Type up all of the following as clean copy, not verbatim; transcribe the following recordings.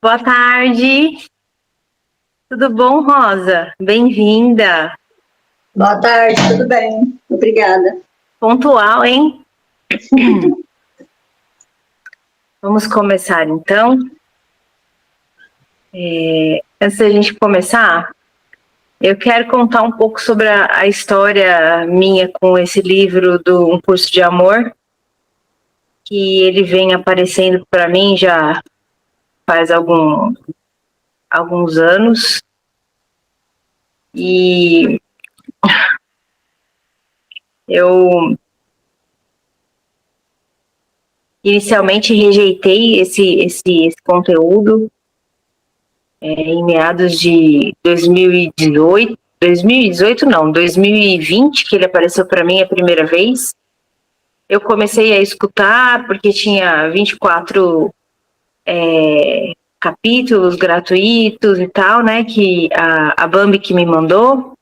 Boa tarde. Tudo bom, Rosa? Bem-vinda. Boa tarde, tudo bem? Obrigada. Pontual, hein? Vamos começar, então. Antes da gente começar, eu quero contar um pouco sobre a história minha com esse livro do Um Curso de Amor, que ele vem aparecendo para mim já faz alguns anos. E eu inicialmente rejeitei esse conteúdo em meados de 2020, que ele apareceu para mim a primeira vez. Eu comecei a escutar porque tinha 24 capítulos gratuitos e tal, né, que a Bambi que me mandou.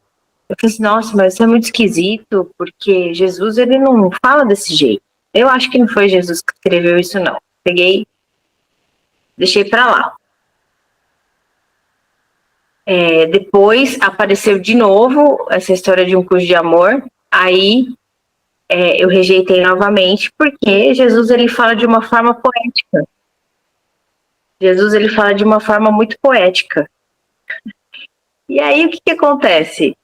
Eu falei assim, nossa, mas isso é muito esquisito, porque Jesus, ele não fala desse jeito. Eu acho que não foi Jesus que escreveu isso, não. Peguei, deixei para lá. Depois apareceu de novo essa história de Um Curso de Amor. Aí eu rejeitei novamente, porque Jesus, ele fala de uma forma poética. Jesus, ele fala de uma forma muito poética. E aí o que acontece?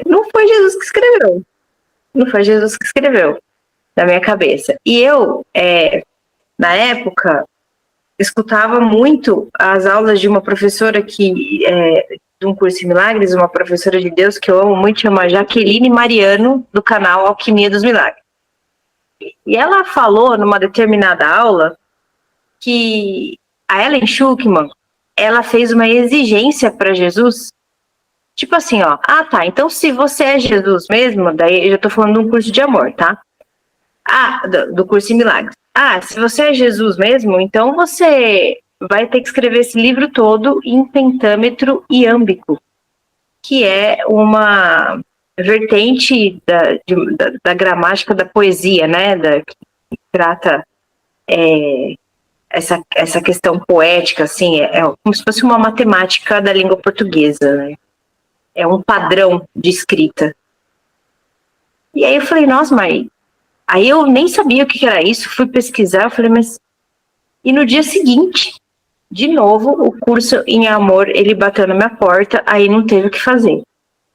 Não foi Jesus que escreveu. Não foi Jesus que escreveu na minha cabeça. E eu, na época, escutava muito as aulas de uma professora de Um Curso em Milagres, uma professora de Deus que eu amo muito, chama Jaqueline Mariano, do canal Alquimia dos Milagres. E ela falou numa determinada aula que a Ellen Schuckman, ela fez uma exigência para Jesus, tipo assim, ó, tá, então se você é Jesus mesmo, daí eu já tô falando de Um Curso de Amor, tá? Do Curso em Milagres. Se você é Jesus mesmo, então você vai ter que escrever esse livro todo em pentâmetro iâmbico, que é uma vertente da gramática da poesia, né? Que trata essa questão poética, assim, é como se fosse uma matemática da língua portuguesa, né? É um padrão de escrita. E aí eu falei, nossa, mas... Aí eu nem sabia o que era isso, fui pesquisar, eu falei, mas... E no dia seguinte, de novo, o curso em amor, ele bateu na minha porta, aí não teve o que fazer.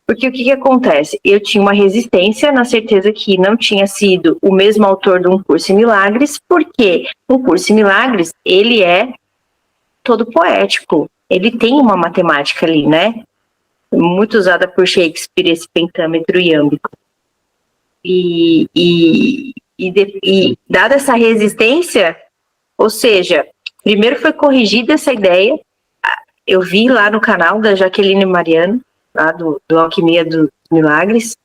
Porque o que acontece? Eu tinha uma resistência na certeza que não tinha sido o mesmo autor de Um Curso em Milagres, porque Um Curso em Milagres, ele é todo poético. Ele tem uma matemática ali, né? Muito usada por Shakespeare, esse pentâmetro iâmbico. E dada essa resistência, ou seja, primeiro foi corrigida essa ideia, eu vi lá no canal da Jaqueline Mariano, lá do Alquimia dos Milagres,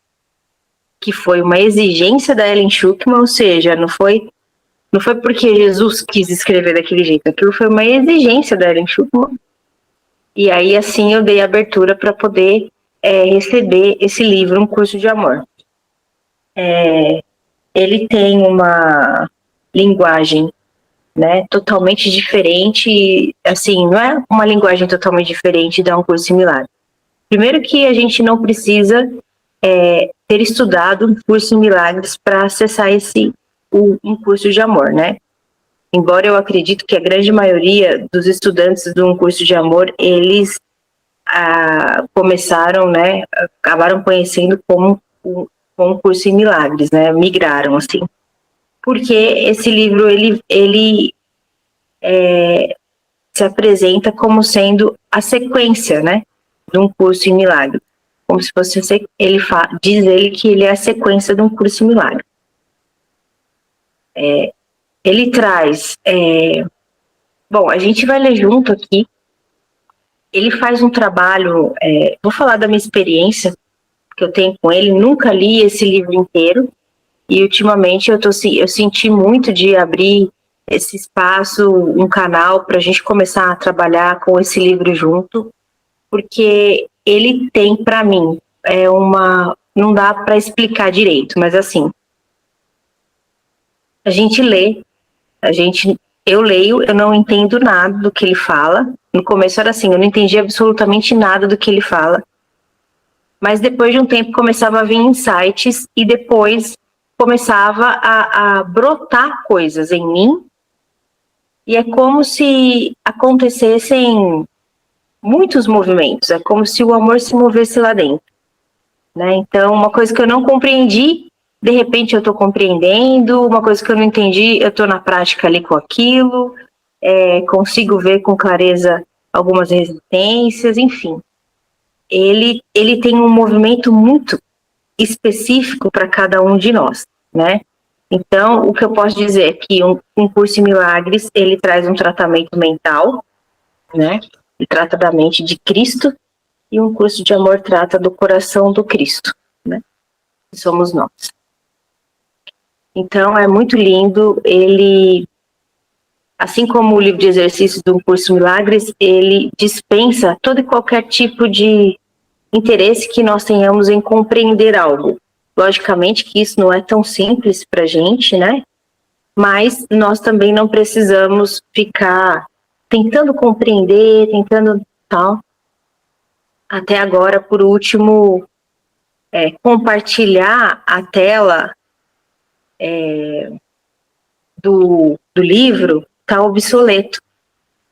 que foi uma exigência da Ellen Schuckman, ou seja, não foi porque Jesus quis escrever daquele jeito, aquilo foi uma exigência da Ellen Schuckman. E aí, assim, eu dei abertura para poder receber esse livro, Um Curso de Amor. Ele tem uma linguagem, né, totalmente diferente, assim, não é uma linguagem totalmente diferente da Um Curso em Milagres. Primeiro que a gente não precisa ter estudado Um Curso em Milagres para acessar Um Curso de Amor, né? Embora eu acredito que a grande maioria dos estudantes do Um Curso de Amor, eles começaram, né, acabaram conhecendo como Um Curso em Milagres, né? Migraram, assim. Porque esse livro, ele se apresenta como sendo a sequência, né, de Um Curso em Milagres. Como se fosse, diz ele que ele é a sequência de Um Curso em Milagres. Ele traz... bom, a gente vai ler junto aqui. Ele faz um trabalho... vou falar da minha experiência que eu tenho com ele. Nunca li esse livro inteiro. E ultimamente eu senti muito de abrir esse espaço, um canal, para a gente começar a trabalhar com esse livro junto, porque ele tem, para mim, não dá para explicar direito, mas assim, a gente lê, a gente eu leio, eu não entendo nada do que ele fala. No começo era assim, eu não entendi absolutamente nada do que ele fala. Mas depois de um tempo começava a vir insights e depois começava a brotar coisas em mim. E é como se acontecessem muitos movimentos, é como se o amor se movesse lá dentro, né? Então, uma coisa que eu não compreendi, de repente eu estou compreendendo, uma coisa que eu não entendi, eu estou na prática ali com aquilo, consigo ver com clareza algumas resistências, enfim. Ele tem um movimento muito específico para cada um de nós, né? Então, o que eu posso dizer é que um curso em milagres, ele traz um tratamento mental, né? Ele trata da mente de Cristo, e um curso de amor trata do coração do Cristo, né? Que somos nós. Então, é muito lindo. Ele, assim como o livro de exercícios do curso Milagres, ele dispensa todo e qualquer tipo de interesse que nós tenhamos em compreender algo. Logicamente que isso não é tão simples para a gente, né? Mas nós também não precisamos ficar tentando compreender, tentando tal. Até agora, por último, compartilhar a tela do livro está obsoleto,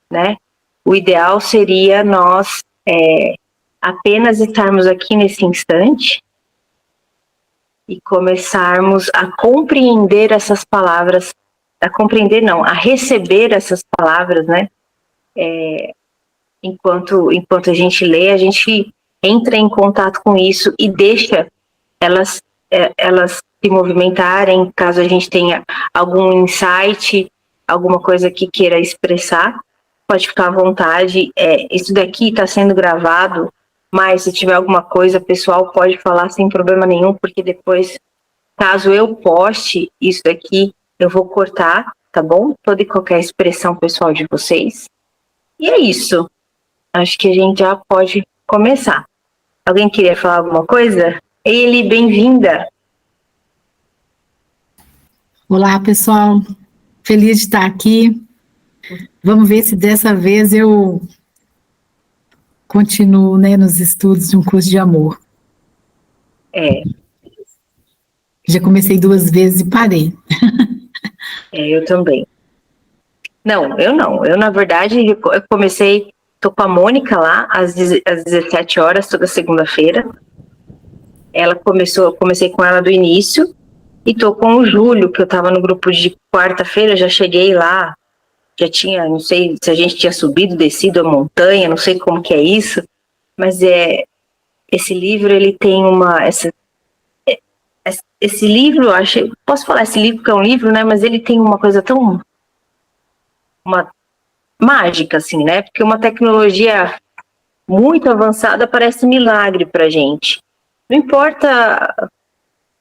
né? O ideal seria nós apenas estarmos aqui nesse instante e começarmos a compreender essas palavras, a receber essas palavras, né? Enquanto a gente lê, a gente entra em contato com isso e deixa elas se movimentarem, caso a gente tenha algum insight, alguma coisa que queira expressar, pode ficar à vontade. Isso daqui está sendo gravado, mas se tiver alguma coisa, pessoal, pode falar sem problema nenhum, porque depois, caso eu poste isso daqui, eu vou cortar, tá bom? Toda e qualquer expressão pessoal de vocês. E é isso. Acho que a gente já pode começar. Alguém queria falar alguma coisa? Eli, bem-vinda. Olá, pessoal. Feliz de estar aqui. Vamos ver se dessa vez eu continuo, né, nos estudos de um curso de amor. Já comecei 2 vezes e parei. Eu também. Não. Eu, na verdade, eu comecei, tô com a Mônica lá, às 17 horas, toda segunda-feira. Eu comecei com ela do início, e tô com o Júlio, que eu tava no grupo de quarta-feira, já cheguei lá, já tinha, não sei se a gente tinha subido, descido a montanha, não sei como que é isso, mas esse livro, ele tem esse livro, eu acho, posso falar esse livro que é um livro, né, mas ele tem uma coisa tão mágica, assim, né, porque uma tecnologia muito avançada parece milagre pra gente. Não importa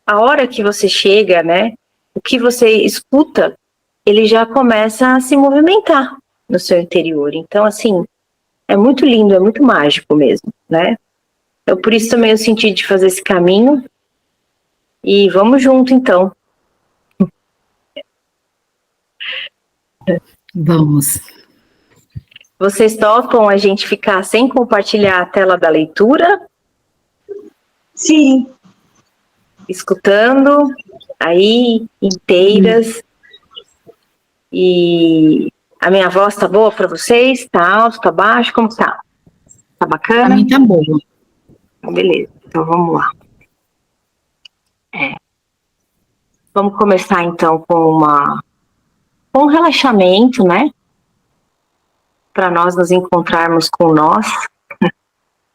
a hora que você chega, né, o que você escuta, ele já começa a se movimentar no seu interior. Então, assim, é muito lindo, é muito mágico mesmo, né? Então, por isso também eu senti de fazer esse caminho. E vamos junto, então. Vamos. Vocês topam a gente ficar sem compartilhar a tela da leitura? Sim. Escutando aí inteiras. E a minha voz tá boa para vocês? Tá alto, tá baixo? Como tá? Tá bacana? A mim tá boa. Beleza, então vamos lá. Vamos começar então com um relaxamento, né? Para nós nos encontrarmos com nós,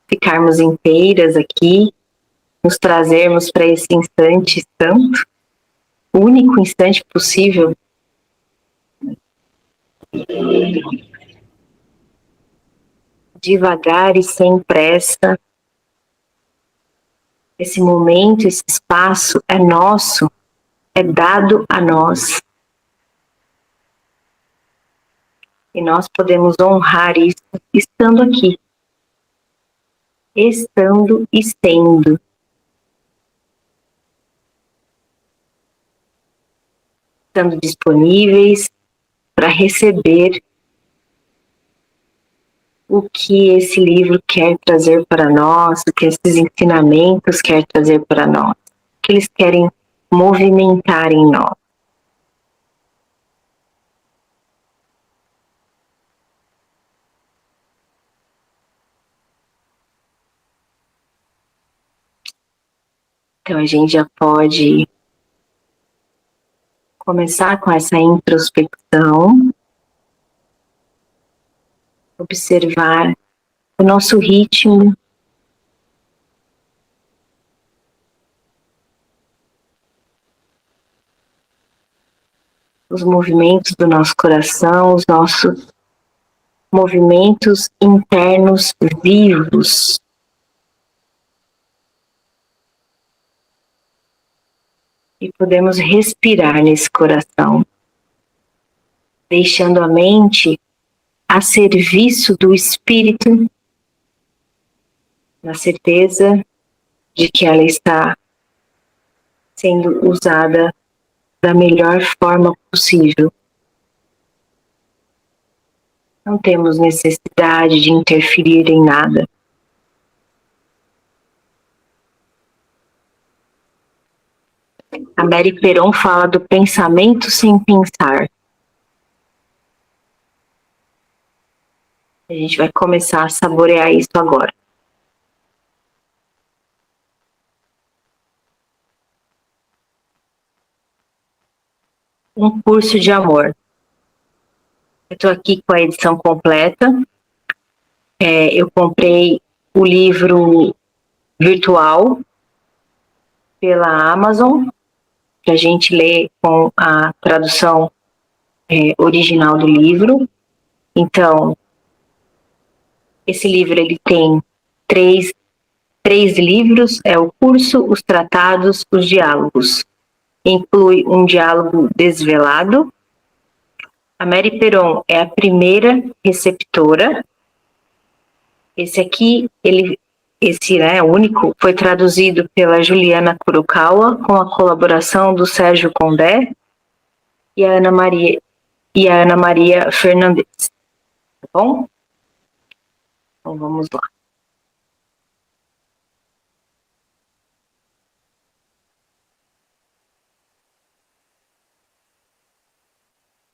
ficarmos inteiras aqui, nos trazermos para esse instante santo, o único instante possível. Devagar e sem pressa. Esse momento, esse espaço é nosso, é dado a nós. E nós podemos honrar isso estando aqui. Estando e sendo. Estando disponíveis, para receber o que esse livro quer trazer para nós, o que esses ensinamentos quer trazer para nós, o que eles querem movimentar em nós. Então a gente já pode começar com essa introspecção, observar o nosso ritmo, os movimentos do nosso coração, os nossos movimentos internos vivos. E podemos respirar nesse coração, deixando a mente a serviço do espírito, na certeza de que ela está sendo usada da melhor forma possível. Não temos necessidade de interferir em nada. A Mary Peron fala do pensamento sem pensar. A gente vai começar a saborear isso agora. Um curso de amor. Eu estou aqui com a edição completa. Eu comprei o livro virtual pela Amazon, que a gente lê com a tradução original do livro. Então, esse livro ele tem três livros, é o curso, os tratados, os diálogos. Inclui um diálogo desvelado. A Mary Peron é a primeira receptora. Esse aqui, o único, foi traduzido pela Juliana Kurokawa, com a colaboração do Sérgio Condé e a Ana Maria Fernandes. Tá bom? Então vamos lá.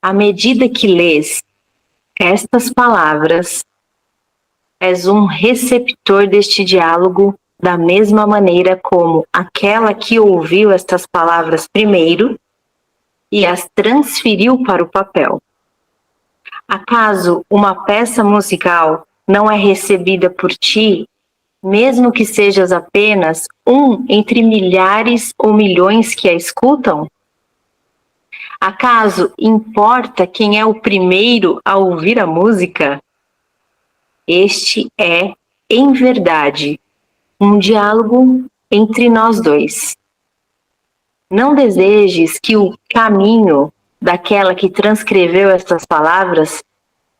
À medida que lês estas palavras, és um receptor deste diálogo da mesma maneira como aquela que ouviu estas palavras primeiro e as transferiu para o papel. Acaso uma peça musical não é recebida por ti, mesmo que sejas apenas um entre milhares ou milhões que a escutam? Acaso importa quem é o primeiro a ouvir a música? Este é, em verdade, um diálogo entre nós dois. Não desejes que o caminho daquela que transcreveu estas palavras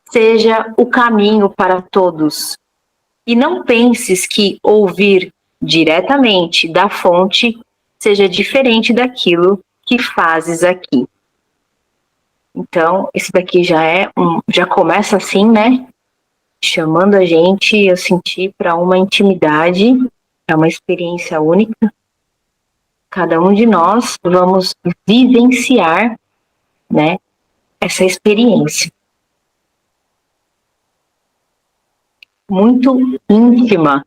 seja o caminho para todos. E não penses que ouvir diretamente da fonte seja diferente daquilo que fazes aqui. Então, esse daqui já começa assim, né? Chamando a gente, eu senti, para uma intimidade, é uma experiência única. Cada um de nós vamos vivenciar, né, essa experiência. Muito íntima.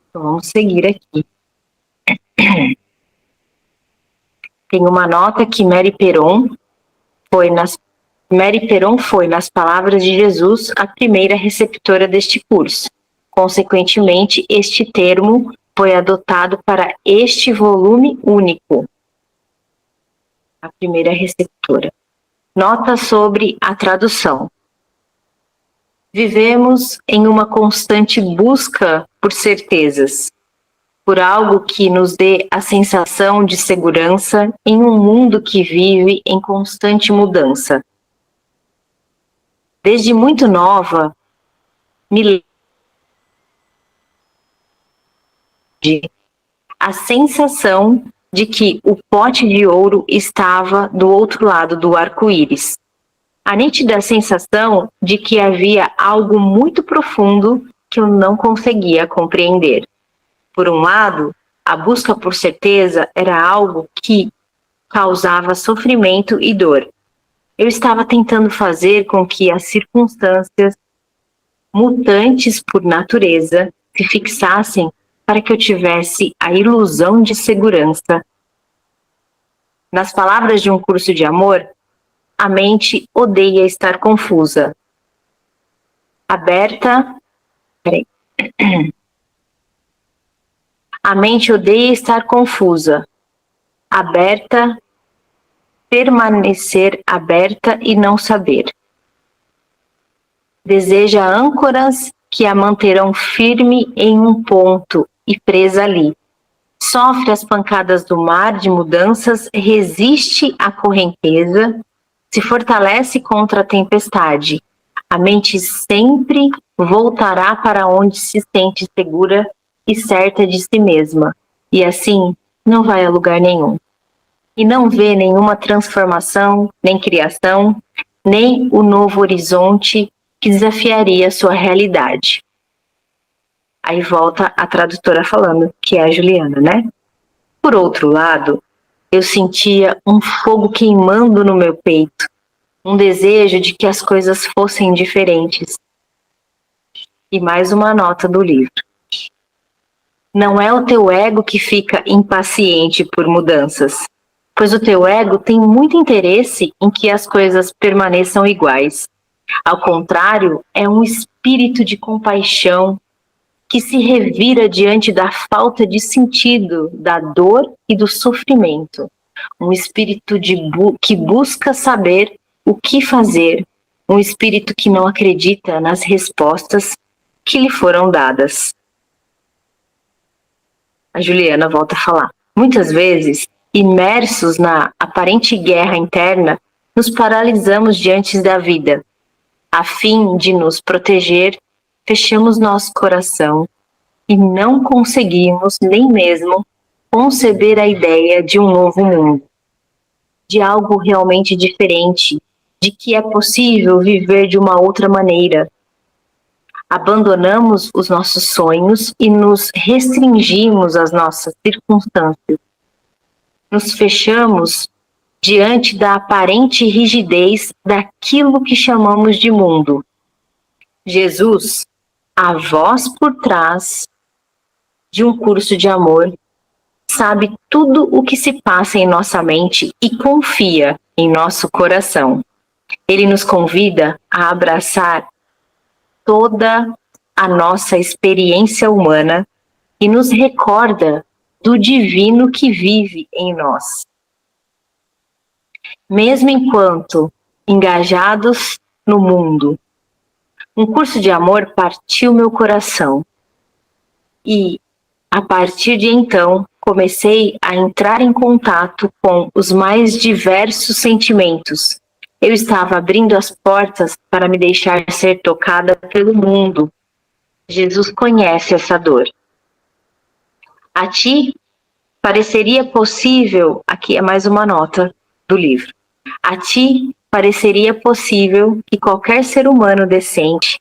Então, vamos seguir aqui. Tem uma nota que Mary Peron foi, nas palavras de Jesus, a primeira receptora deste curso. Consequentemente, este termo foi adotado para este volume único. A primeira receptora. Nota sobre a tradução. Vivemos em uma constante busca por certezas, por algo que nos dê a sensação de segurança em um mundo que vive em constante mudança. Desde muito nova, a sensação de que o pote de ouro estava do outro lado do arco-íris. A nítida sensação de que havia algo muito profundo que eu não conseguia compreender. Por um lado, a busca por certeza era algo que causava sofrimento e dor. Eu estava tentando fazer com que as circunstâncias mutantes por natureza se fixassem para que eu tivesse a ilusão de segurança. Nas palavras de um curso de amor, a mente odeia estar confusa. A mente odeia estar confusa. Aberta, permanecer aberta e não saber. Deseja âncoras que a manterão firme em um ponto e presa ali. Sofre as pancadas do mar de mudanças, resiste à correnteza, se fortalece contra a tempestade. A mente sempre voltará para onde se sente segura e certa de si mesma, e assim não vai a lugar nenhum. E não vê nenhuma transformação, nem criação, nem o novo horizonte que desafiaria a sua realidade. Aí volta a tradutora falando, que é a Juliana, né? Por outro lado, eu sentia um fogo queimando no meu peito, um desejo de que as coisas fossem diferentes. E mais uma nota do livro. Não é o teu ego que fica impaciente por mudanças, pois o teu ego tem muito interesse em que as coisas permaneçam iguais. Ao contrário, é um espírito de compaixão que se revira diante da falta de sentido, da dor e do sofrimento. Um espírito que busca saber o que fazer, um espírito que não acredita nas respostas que lhe foram dadas. A Juliana volta a falar. Muitas vezes, imersos na aparente guerra interna, nos paralisamos diante da vida. A fim de nos proteger, fechamos nosso coração e não conseguimos nem mesmo conceber a ideia de um novo mundo, de algo realmente diferente, de que é possível viver de uma outra maneira. Abandonamos os nossos sonhos e nos restringimos às nossas circunstâncias. Nos fechamos diante da aparente rigidez daquilo que chamamos de mundo. Jesus, a voz por trás de um curso de amor, sabe tudo o que se passa em nossa mente e confia em nosso coração. Ele nos convida a abraçar toda a nossa experiência humana e nos recorda do divino que vive em nós. Mesmo enquanto engajados no mundo, um curso de amor partiu meu coração e, a partir de então, comecei a entrar em contato com os mais diversos sentimentos. Eu estava abrindo as portas para me deixar ser tocada pelo mundo. Jesus conhece essa dor. A ti pareceria possível, aqui é mais uma nota do livro, a ti pareceria possível que qualquer ser humano decente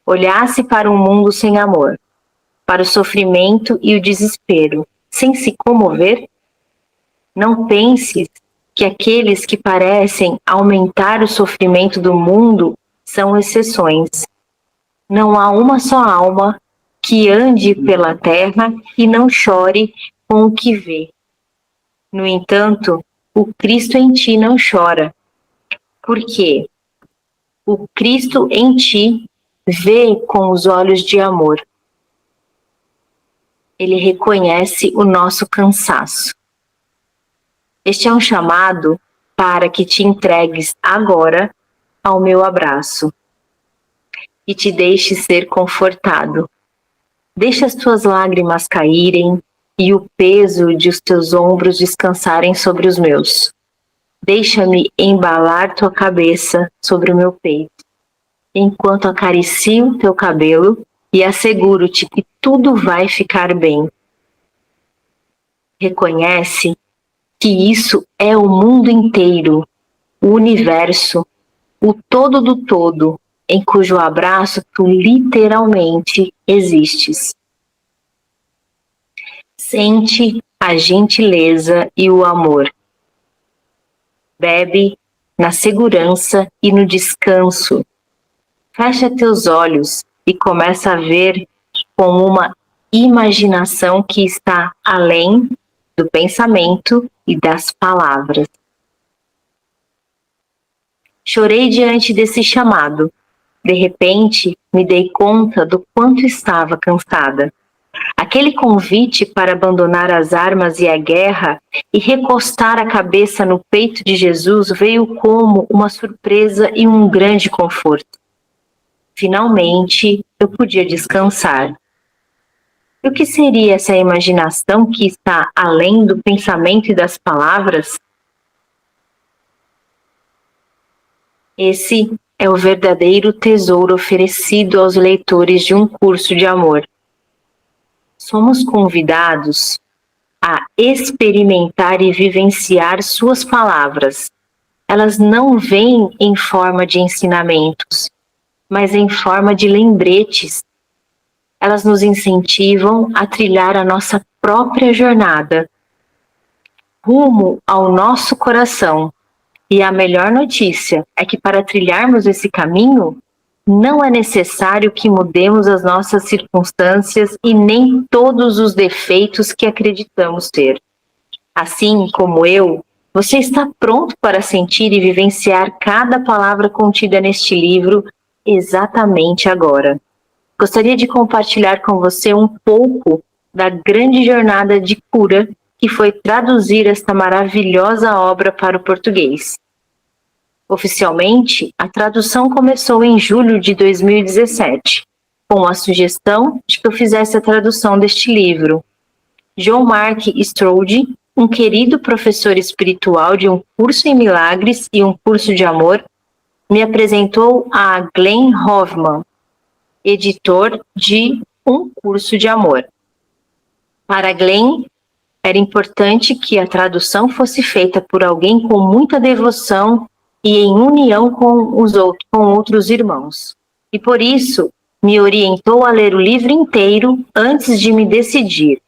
olhasse para um mundo sem amor, para o sofrimento e o desespero, sem se comover? Não penses que aqueles que parecem aumentar o sofrimento do mundo são exceções. Não há uma só alma que ande pela terra e não chore com o que vê. No entanto, o Cristo em ti não chora, porque o Cristo em ti vê com os olhos de amor. Ele reconhece o nosso cansaço. Este é um chamado para que te entregues agora ao meu abraço e te deixe ser confortado. Deixa as tuas lágrimas caírem e o peso de os teus ombros descansarem sobre os meus. Deixa-me embalar tua cabeça sobre o meu peito, enquanto acaricio teu cabelo e asseguro-te que tudo vai ficar bem. Reconhece que isso é o mundo inteiro, o universo, o todo do todo, em cujo abraço tu literalmente existes. Sente a gentileza e o amor. Bebe na segurança e no descanso. Fecha teus olhos e começa a ver com uma imaginação que está além do pensamento e das palavras. Chorei diante desse chamado. De repente, me dei conta do quanto estava cansada. Aquele convite para abandonar as armas e a guerra e recostar a cabeça no peito de Jesus veio como uma surpresa e um grande conforto. Finalmente, eu podia descansar. E o que seria essa imaginação que está além do pensamento e das palavras? Esse é o verdadeiro tesouro oferecido aos leitores de um curso de amor. Somos convidados a experimentar e vivenciar suas palavras. Elas não vêm em forma de ensinamentos, mas em forma de lembretes. Elas nos incentivam a trilhar a nossa própria jornada, rumo ao nosso coração. E a melhor notícia é que para trilharmos esse caminho, não é necessário que mudemos as nossas circunstâncias e nem todos os defeitos que acreditamos ter. Assim como eu, você está pronto para sentir e vivenciar cada palavra contida neste livro exatamente agora. Gostaria de compartilhar com você um pouco da grande jornada de cura que foi traduzir esta maravilhosa obra para o português. Oficialmente, a tradução começou em julho de 2017, com a sugestão de que eu fizesse a tradução deste livro. John Mark Strode, um querido professor espiritual de um curso em milagres e um curso de amor, me apresentou a Glenn Hoffman, editor de um curso de amor. Para Glenn, era importante que a tradução fosse feita por alguém com muita devoção e em união com outros irmãos. E por isso, me orientou a ler o livro inteiro antes de me decidir.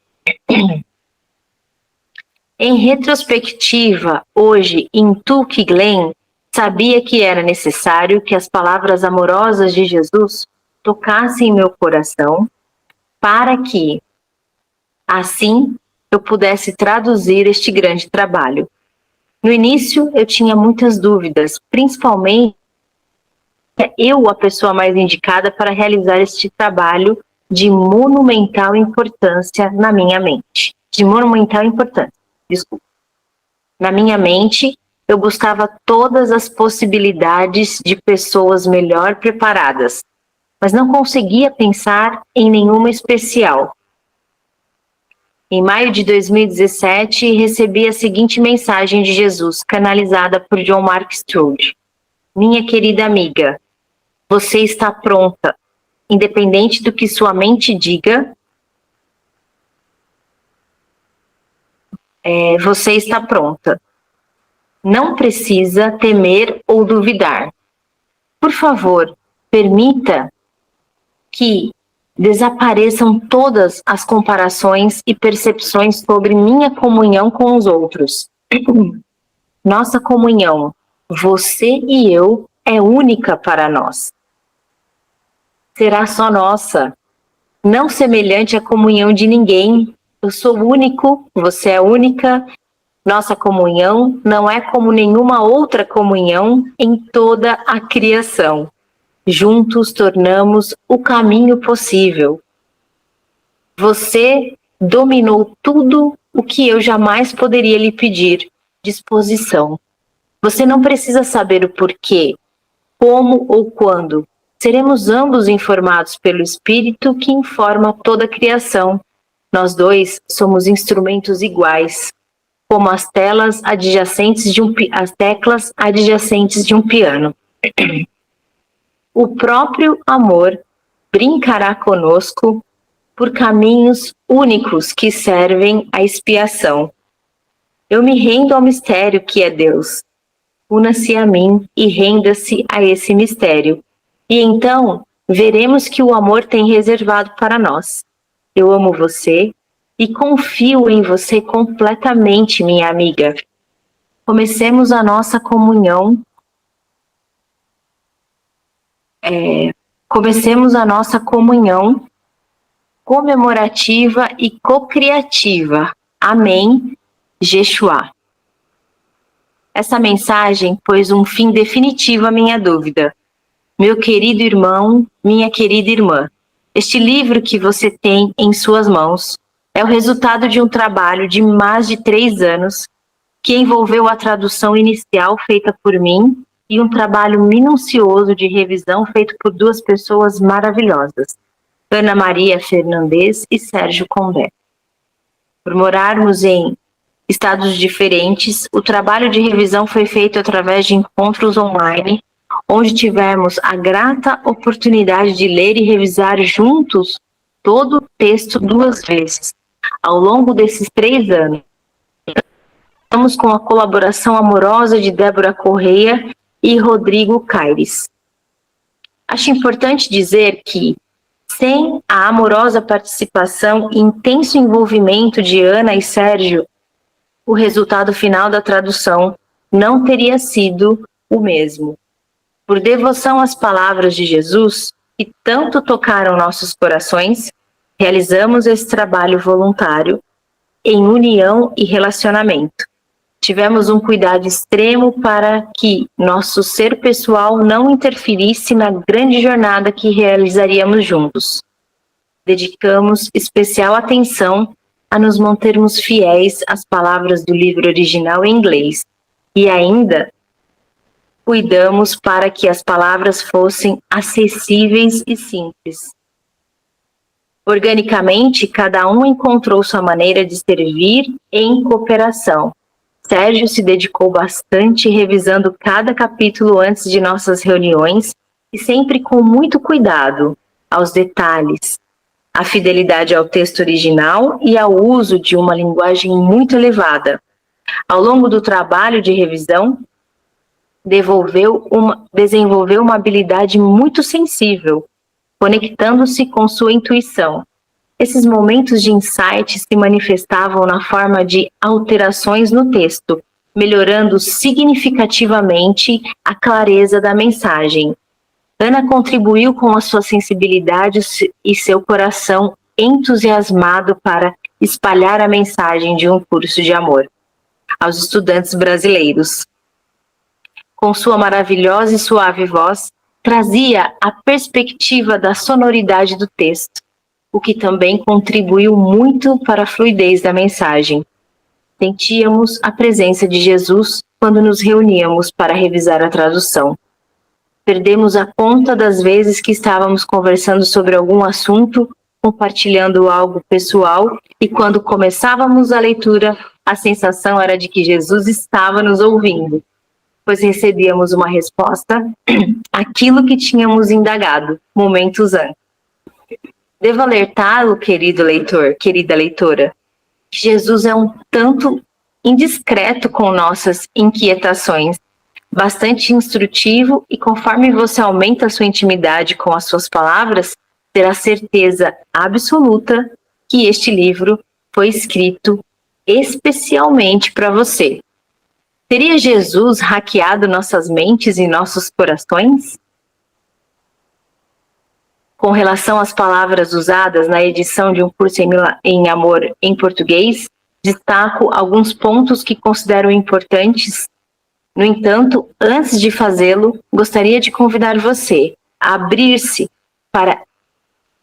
Em retrospectiva, hoje, intuo que Glenn sabia que era necessário que as palavras amorosas de Jesus tocassem meu coração para que, assim, eu pudesse traduzir este grande trabalho. No início, eu tinha muitas dúvidas, principalmente eu a pessoa mais indicada para realizar este trabalho de monumental importância na minha mente. Na minha mente, eu buscava todas as possibilidades de pessoas melhor preparadas, mas não conseguia pensar em nenhuma especial. Em maio de 2017, recebi a seguinte mensagem de Jesus, canalizada por John Mark Strode. Minha querida amiga, você está pronta, independente do que sua mente diga, você está pronta. Não precisa temer ou duvidar. Por favor, permita que desapareçam todas as comparações e percepções sobre minha comunhão com os outros. Nossa comunhão, você e eu, é única para nós. Será só nossa, não semelhante à comunhão de ninguém. Eu sou único, você é única. Nossa comunhão não é como nenhuma outra comunhão em toda a criação. Juntos tornamos o caminho possível. Você dominou tudo o que eu jamais poderia lhe pedir, disposição. Você não precisa saber o porquê, como ou quando. Seremos ambos informados pelo Espírito que informa toda a criação. Nós dois somos instrumentos iguais, como as teclas adjacentes de um piano. O próprio amor brincará conosco por caminhos únicos que servem à expiação. Eu me rendo ao mistério que é Deus. Una-se a mim e renda-se a esse mistério. E então veremos que o amor tem reservado para nós. Eu amo você e confio em você completamente, minha amiga. Comecemos a nossa comunhão. Comecemos a nossa comunhão comemorativa e cocriativa. Amém, Jeshua. Essa mensagem pôs um fim definitivo à minha dúvida. Meu querido irmão, minha querida irmã, este livro que você tem em suas mãos é o resultado de um trabalho de mais de 3 anos que envolveu a tradução inicial feita por mim e um trabalho minucioso de revisão feito por 2 pessoas maravilhosas, Ana Maria Fernandes e Sérgio Condé. Por morarmos em estados diferentes, o trabalho de revisão foi feito através de encontros online, onde tivemos a grata oportunidade de ler e revisar juntos todo o texto 2 vezes, ao longo desses 3 anos. Estamos com a colaboração amorosa de Débora Correia e Rodrigo Caires. Acho importante dizer que, sem a amorosa participação e intenso envolvimento de Ana e Sérgio, o resultado final da tradução não teria sido o mesmo. Por devoção às palavras de Jesus, que tanto tocaram nossos corações, realizamos esse trabalho voluntário em união e relacionamento. Tivemos um cuidado extremo para que nosso ser pessoal não interferisse na grande jornada que realizaríamos juntos. Dedicamos especial atenção a nos mantermos fiéis às palavras do livro original em inglês e ainda cuidamos para que as palavras fossem acessíveis e simples. Organicamente, cada um encontrou sua maneira de servir em cooperação. Sérgio se dedicou bastante revisando cada capítulo antes de nossas reuniões e sempre com muito cuidado aos detalhes, a fidelidade ao texto original e ao uso de uma linguagem muito elevada. Ao longo do trabalho de revisão, desenvolveu uma habilidade muito sensível, conectando-se com sua intuição. Esses momentos de insight se manifestavam na forma de alterações no texto, melhorando significativamente a clareza da mensagem. Ana contribuiu com a sua sensibilidade e seu coração entusiasmado para espalhar a mensagem de um curso de amor aos estudantes brasileiros. Com sua maravilhosa e suave voz, trazia a perspectiva da sonoridade do texto, o que também contribuiu muito para a fluidez da mensagem. Sentíamos a presença de Jesus quando nos reuníamos para revisar a tradução. Perdemos a conta das vezes que estávamos conversando sobre algum assunto, compartilhando algo pessoal, e quando começávamos a leitura, a sensação era de que Jesus estava nos ouvindo, pois recebíamos uma resposta àquilo que tínhamos indagado momentos antes. Devo alertá-lo, querido leitor, querida leitora, que Jesus é um tanto indiscreto com nossas inquietações, bastante instrutivo, e conforme você aumenta a sua intimidade com as suas palavras, terá certeza absoluta que este livro foi escrito especialmente para você. Teria Jesus hackeado nossas mentes e nossos corações? Com relação às palavras usadas na edição de um curso em amor em português, destaco alguns pontos que considero importantes. No entanto, antes de fazê-lo, gostaria de convidar você a abrir-se para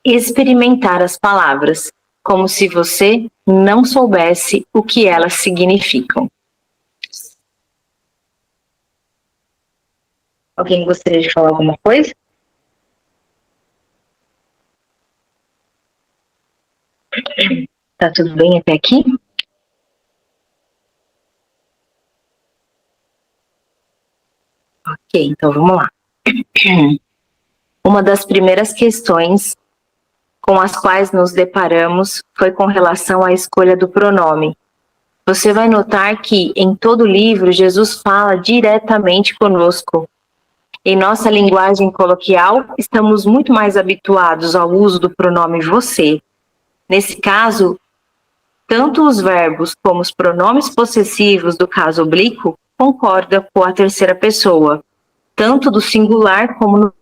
experimentar as palavras, como se você não soubesse o que elas significam. Alguém gostaria de falar alguma coisa? Tá tudo bem até aqui? Ok, então vamos lá. Uma das primeiras questões com as quais nos deparamos foi com relação à escolha do pronome. você vai notar que em todo o livro Jesus fala diretamente conosco. Em nossa linguagem coloquial, estamos muito mais habituados ao uso do pronome você. Nesse caso, tanto os verbos como os pronomes possessivos do caso oblíquo concordam com a terceira pessoa, tanto do singular como no...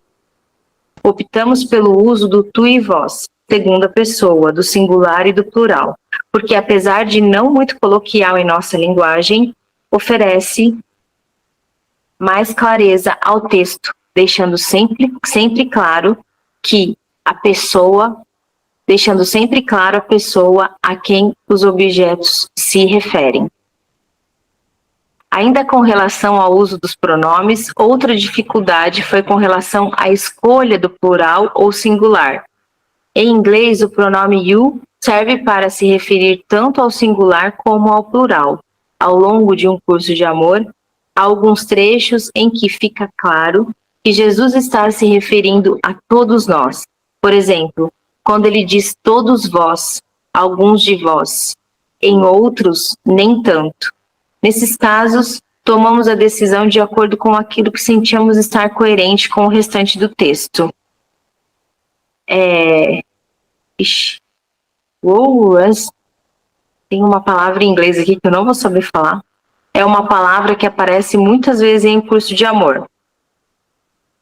Optamos pelo uso do tu e vós, segunda pessoa, do singular e do plural, porque apesar de não muito coloquial em nossa linguagem, oferece mais clareza ao texto, deixando sempre claro que a pessoa, deixando sempre claro a pessoa a quem os objetos se referem. Ainda com relação ao uso dos pronomes, outra dificuldade foi com relação à escolha do plural ou singular. Em inglês, o pronome you serve para se referir tanto ao singular como ao plural. Ao longo de um curso de amor, há alguns trechos em que fica claro que Jesus está se referindo a todos nós. Por exemplo, quando ele diz todos vós, alguns de vós, em outros, nem tanto. Nesses casos, tomamos a decisão de acordo com aquilo que sentíamos estar coerente com o restante do texto. Tem uma palavra em inglês aqui que eu não vou saber falar. É uma palavra que aparece muitas vezes em curso de amor.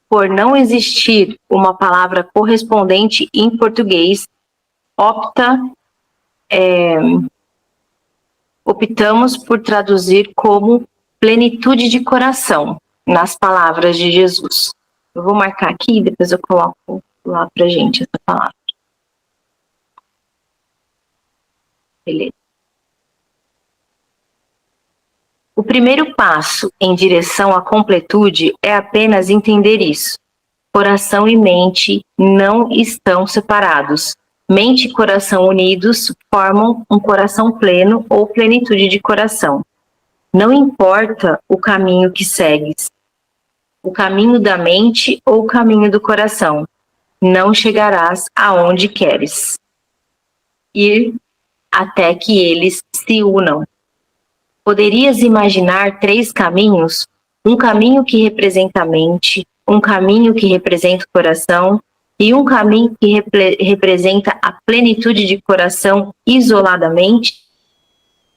Por não existir uma palavra correspondente em português, optamos por traduzir como plenitude de coração nas palavras de Jesus. Eu vou marcar aqui e depois eu coloco lá pra gente essa palavra. Beleza. O primeiro passo em direção à completude é apenas entender isso. Coração e mente não estão separados. Mente e coração unidos formam um coração pleno ou plenitude de coração. Não importa o caminho que segues, o caminho da mente ou o caminho do coração, não chegarás aonde queres ir até que eles se unam. Poderias imaginar 3 caminhos? Um caminho que representa a mente, um caminho que representa o coração e um caminho que representa a plenitude de coração isoladamente.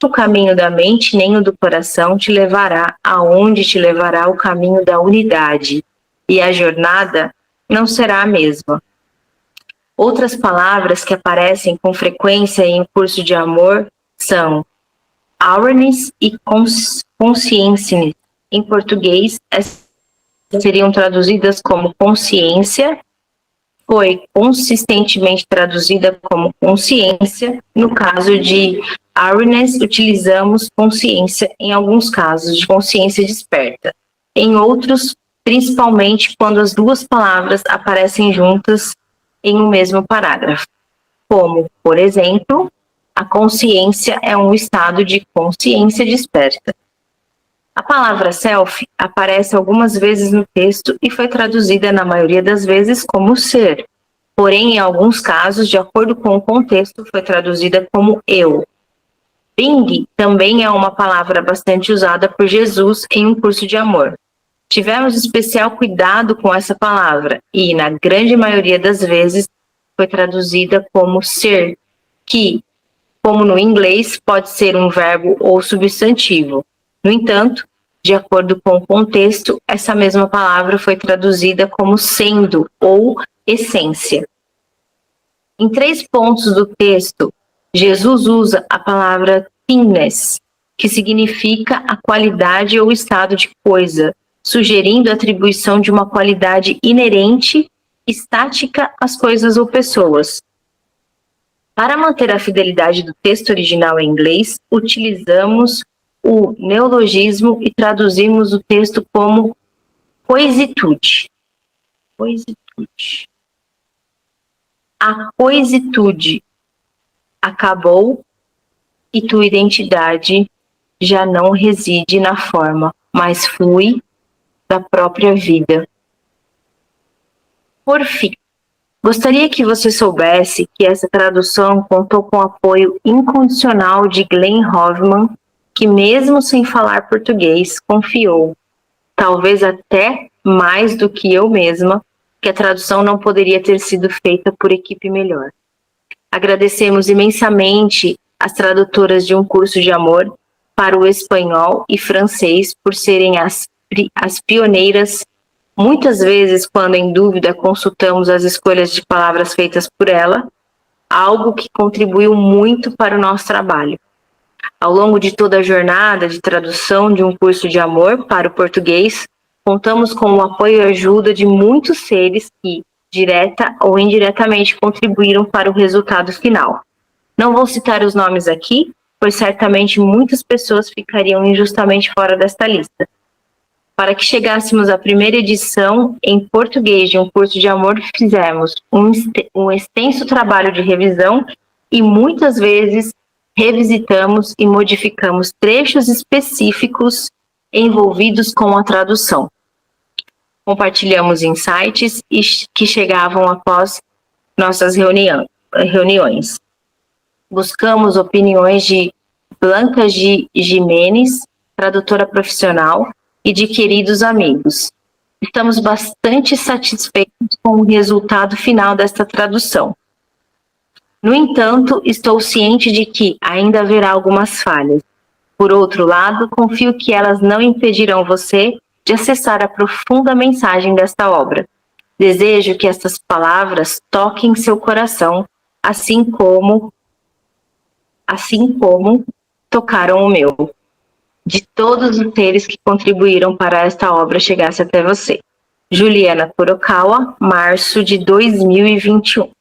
O caminho da mente nem o do coração te levará aonde te levará o caminho da unidade, e a jornada não será a mesma. Outras palavras que aparecem com frequência em curso de amor são awareness e consciousness. Em português, seriam traduzidas como consciência, foi consistentemente traduzida como consciência. No caso de awareness, utilizamos consciência em alguns casos, de consciência desperta. Em outros, principalmente quando as duas palavras aparecem juntas em um mesmo parágrafo. Como, por exemplo, a consciência é um estado de consciência desperta. A palavra self aparece algumas vezes no texto e foi traduzida na maioria das vezes como ser. Porém, em alguns casos, de acordo com o contexto, foi traduzida como eu. Being também é uma palavra bastante usada por Jesus em um curso de amor. Tivemos especial cuidado com essa palavra e, na grande maioria das vezes, foi traduzida como ser, que, como no inglês, pode ser um verbo ou substantivo. No entanto, de acordo com o contexto, essa mesma palavra foi traduzida como sendo ou essência. Em 3 pontos do texto, Jesus usa a palavra thingness, que significa a qualidade ou estado de coisa, sugerindo a atribuição de uma qualidade inerente, estática às coisas ou pessoas. Para manter a fidelidade do texto original em inglês, utilizamos o neologismo e traduzimos o texto como coisitude. Coisitude. A coisitude acabou e tua identidade já não reside na forma, mas flui da própria vida. Por fim, gostaria que você soubesse que essa tradução contou com o apoio incondicional de Glenn Hoffman que mesmo sem falar português, confiou, talvez até mais do que eu mesma, que a tradução não poderia ter sido feita por equipe melhor. Agradecemos imensamente as tradutoras de um curso de amor para o espanhol e francês por serem as pioneiras. Muitas vezes, quando em dúvida, consultamos as escolhas de palavras feitas por ela, algo que contribuiu muito para o nosso trabalho. Ao longo de toda a jornada de tradução de um curso de amor para o português, contamos com o apoio e ajuda de muitos seres que, direta ou indiretamente, contribuíram para o resultado final. Não vou citar os nomes aqui, pois certamente muitas pessoas ficariam injustamente fora desta lista. Para que chegássemos à primeira edição em português de um curso de amor, fizemos um extenso trabalho de revisão e muitas vezes revisitamos e modificamos trechos específicos envolvidos com a tradução. Compartilhamos insights que chegavam após nossas reuniões. Buscamos opiniões de Blanca Jimenez, tradutora profissional, e de queridos amigos. Estamos bastante satisfeitos com o resultado final desta tradução. No entanto, estou ciente de que ainda haverá algumas falhas. Por outro lado, confio que elas não impedirão você de acessar a profunda mensagem desta obra. Desejo que estas palavras toquem seu coração, assim como tocaram o meu, de todos os seres que contribuíram para esta obra chegasse até você. Juliana Kurokawa, março de 2021.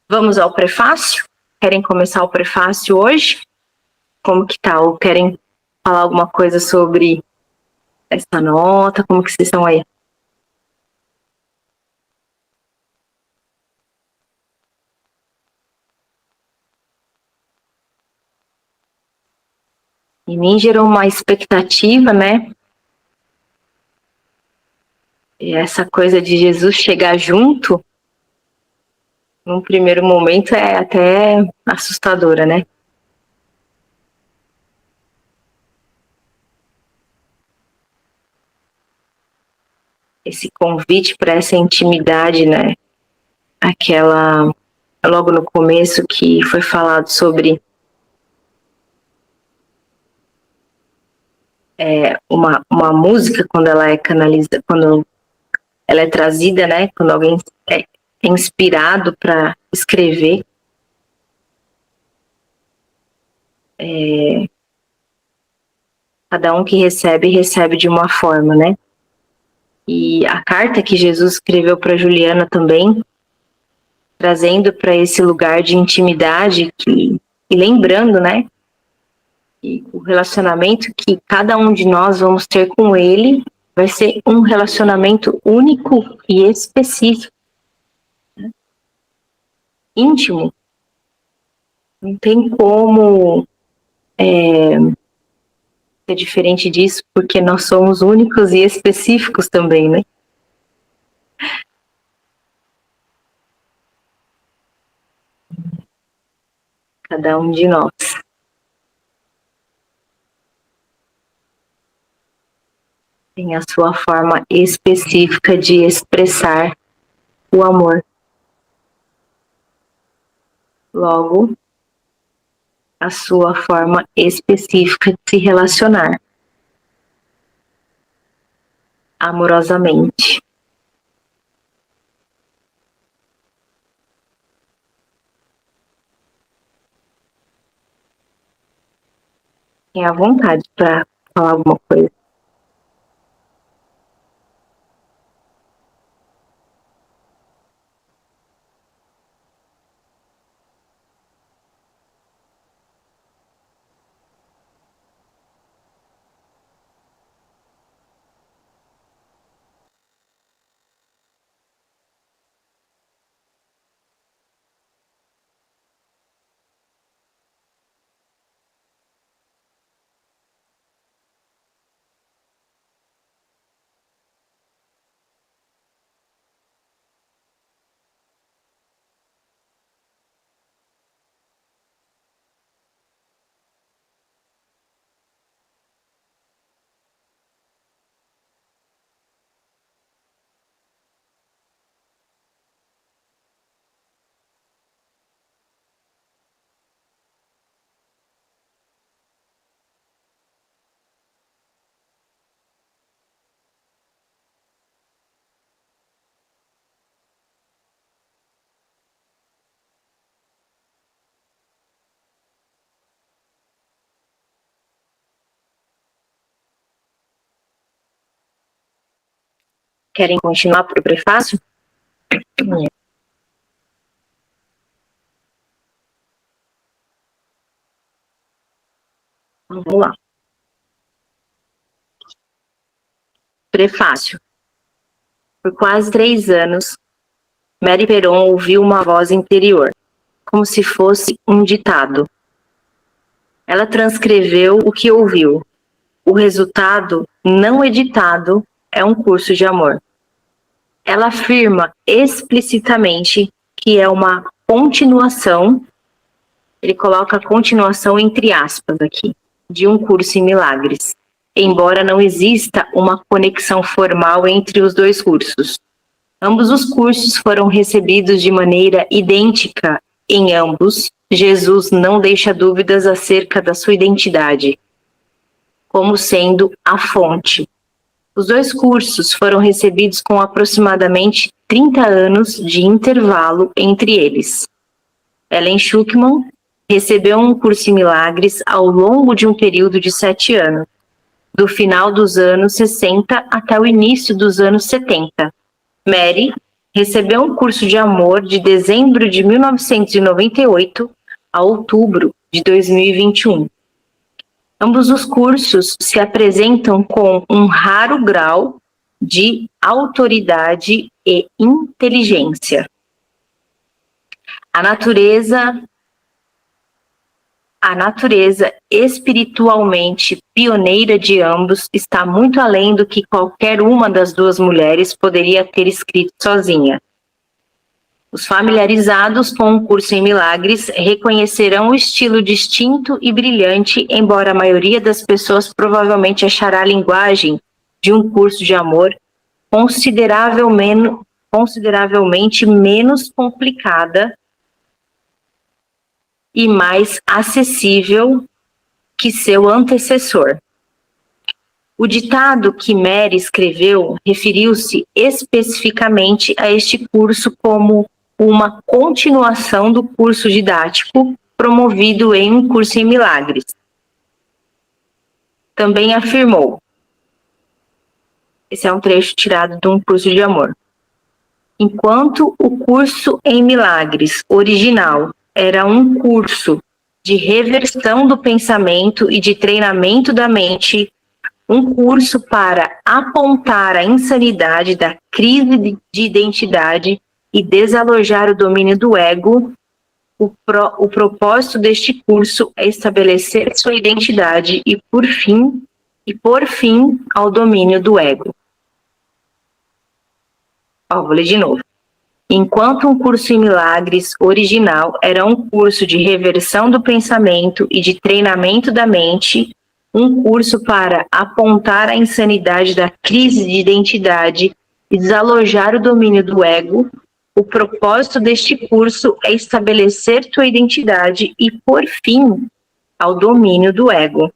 Vamos ao prefácio? Querem começar o prefácio hoje? Como que tá? Ou querem falar alguma coisa sobre essa nota? Como que vocês estão aí? Em mim gerou uma expectativa, né? E essa coisa de Jesus chegar junto, num primeiro momento, é até assustadora, né? Esse convite para essa intimidade, né? Aquela, logo no começo, que foi falado sobre uma música, quando ela é canalizada, quando ela é trazida, né? Quando alguém é inspirado para escrever, cada um que recebe de uma forma, né? E a carta que Jesus escreveu para Juliana também, trazendo para esse lugar de intimidade e lembrando, né? E o relacionamento que cada um de nós vamos ter com ele vai ser um relacionamento único e específico, né? Íntimo. Não tem como ser diferente disso, porque nós somos únicos e específicos também, né? Cada um de nós. Tem a sua forma específica de expressar o amor. Logo, a sua forma específica de se relacionar amorosamente. Tenha à vontade para falar alguma coisa. Querem continuar para o prefácio? Vamos lá. Prefácio. Por quase 3 anos, Mary Peron ouviu uma voz interior, como se fosse um ditado. Ela transcreveu o que ouviu. O resultado, não editado, é um curso de amor. Ela afirma explicitamente que é uma continuação, ele coloca continuação entre aspas aqui, de um curso em milagres, embora não exista uma conexão formal entre os 2 cursos. Ambos os cursos foram recebidos de maneira idêntica em ambos. Jesus não deixa dúvidas acerca da sua identidade, como sendo a fonte. Os 2 cursos foram recebidos com aproximadamente 30 anos de intervalo entre eles. Ellen Schuckmann recebeu um curso em milagres ao longo de um período de 7 anos, do final dos anos 60 até o início dos anos 70. Mary recebeu um curso de amor de dezembro de 1998 a outubro de 2021. Ambos os cursos se apresentam com um raro grau de autoridade e inteligência. A natureza espiritualmente pioneira de ambos está muito além do que qualquer uma das 2 mulheres poderia ter escrito sozinha. Os familiarizados com o curso em milagres reconhecerão o estilo distinto e brilhante, embora a maioria das pessoas provavelmente achará a linguagem de um curso de amor consideravelmente menos complicada e mais acessível que seu antecessor. O ditado que Mary escreveu referiu-se especificamente a este curso como uma continuação do curso didático promovido em um curso em milagres. Também afirmou, esse é um trecho tirado de um curso de amor, enquanto o curso em milagres original era um curso de reversão do pensamento e de treinamento da mente, um curso para apontar a insanidade da crise de identidade e desalojar o domínio do ego, o propósito deste curso é estabelecer sua identidade e por fim ao domínio do ego. Vou ler de novo. Enquanto um curso em milagres original era um curso de reversão do pensamento e de treinamento da mente, um curso para apontar a insanidade da crise de identidade e desalojar o domínio do ego, o propósito deste curso é estabelecer sua identidade e, por fim, ao domínio do ego.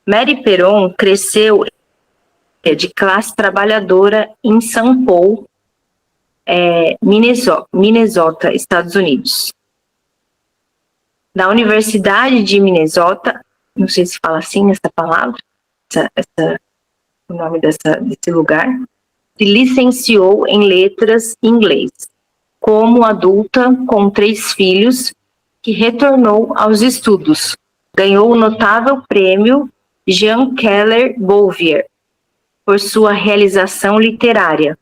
Mary Peron cresceu de classe trabalhadora em São Paulo, Minnesota, Estados Unidos. Na Universidade de Minnesota, não sei se fala assim essa palavra, o nome desse lugar, se licenciou em letras em inglês. Como adulta com 3 filhos, que retornou aos estudos, ganhou o notável prêmio Jean Keller Bouvier por sua realização literária.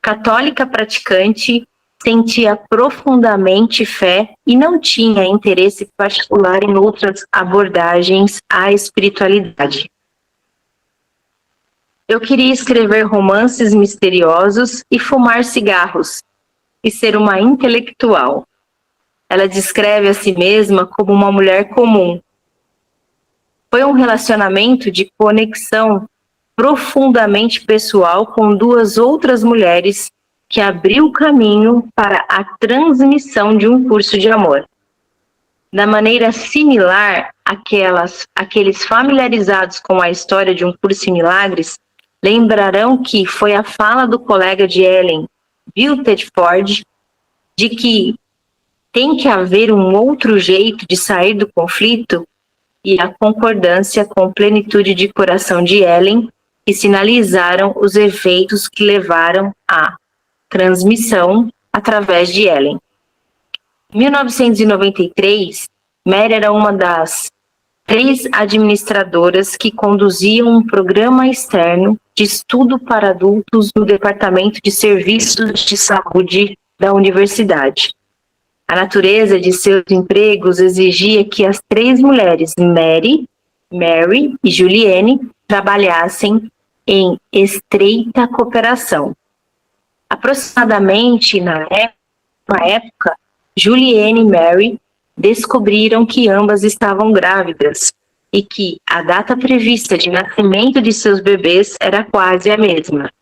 Católica praticante, sentia profundamente fé e não tinha interesse particular em outras abordagens à espiritualidade. Eu queria escrever romances misteriosos e fumar cigarros, e ser uma intelectual. Ela descreve a si mesma como uma mulher comum. Foi um relacionamento de conexão profundamente pessoal com 2 outras mulheres que abriu o caminho para a transmissão de um curso de amor. Da maneira similar, aqueles familiarizados com a história de um curso em milagres lembrarão que foi a fala do colega de Ellen, Bill Tedford, de que tem que haver um outro jeito de sair do conflito, e a concordância com plenitude de coração de Ellen que sinalizaram os efeitos que levaram à transmissão através de Ellen. Em 1993, Mary era uma das 3 administradoras que conduziam um programa externo de estudo para adultos no Departamento de Serviços de Saúde da universidade. A natureza de seus empregos exigia que as 3 mulheres, Mary e Juliane, trabalhassem em estreita cooperação. Aproximadamente na época, Juliane e Mary descobriram que ambas estavam grávidas e que a data prevista de nascimento de seus bebês era quase a mesma.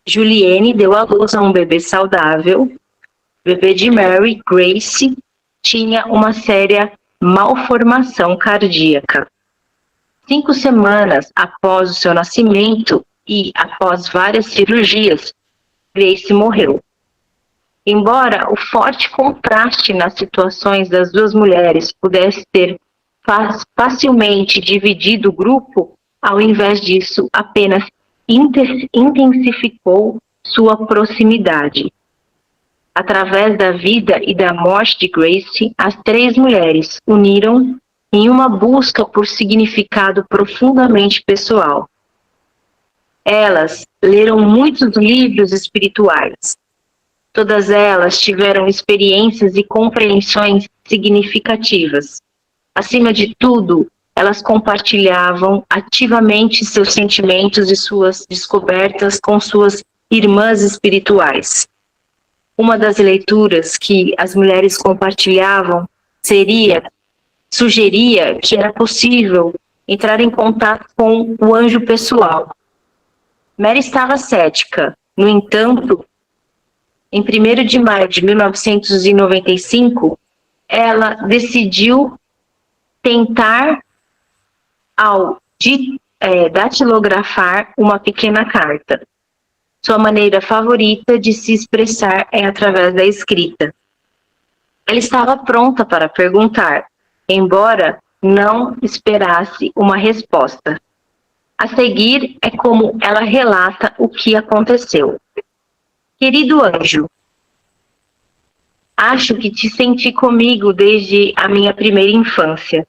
Juliane deu à luz a um bebê saudável. O bebê de Mary, Grace, tinha uma séria malformação cardíaca. 5 semanas após o seu nascimento e após várias cirurgias, Grace morreu. Embora o forte contraste nas situações das 2 mulheres pudesse ter facilmente dividido o grupo, ao invés disso, apenas intensificou sua proximidade. Através da vida e da morte de Grace, as 3 mulheres uniram em uma busca por significado profundamente pessoal. Elas leram muitos livros espirituais. Todas elas tiveram experiências e compreensões significativas. Acima de tudo, elas compartilhavam ativamente seus sentimentos e suas descobertas com suas irmãs espirituais. Uma das leituras que as mulheres compartilhavam sugeria que era possível entrar em contato com o anjo pessoal. Mary estava cética. No entanto, em 1º de maio de 1995, ela decidiu tentar datilografar uma pequena carta. Sua maneira favorita de se expressar é através da escrita. Ela estava pronta para perguntar, embora não esperasse uma resposta. A seguir é como ela relata o que aconteceu. Querido anjo, acho que te senti comigo desde a minha primeira infância.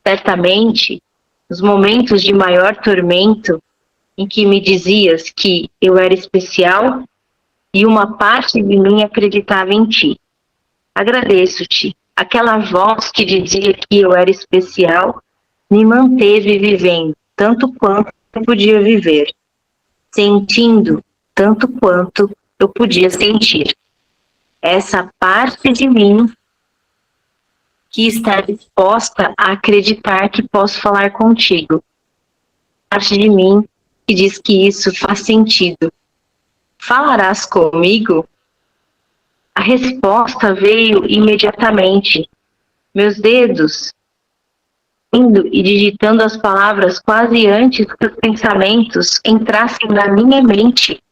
Certamente, nos momentos de maior tormento, em que me dizias que eu era especial e uma parte de mim acreditava em ti. Agradeço-te. Aquela voz que dizia que eu era especial me manteve vivendo tanto quanto eu podia viver, sentindo tanto quanto eu podia sentir. Essa parte de mim que está disposta a acreditar que posso falar contigo. Parte de mim que diz que isso faz sentido. Falarás comigo? A resposta veio imediatamente. Meus dedos, indo e digitando as palavras quase antes que os pensamentos entrassem na minha mente.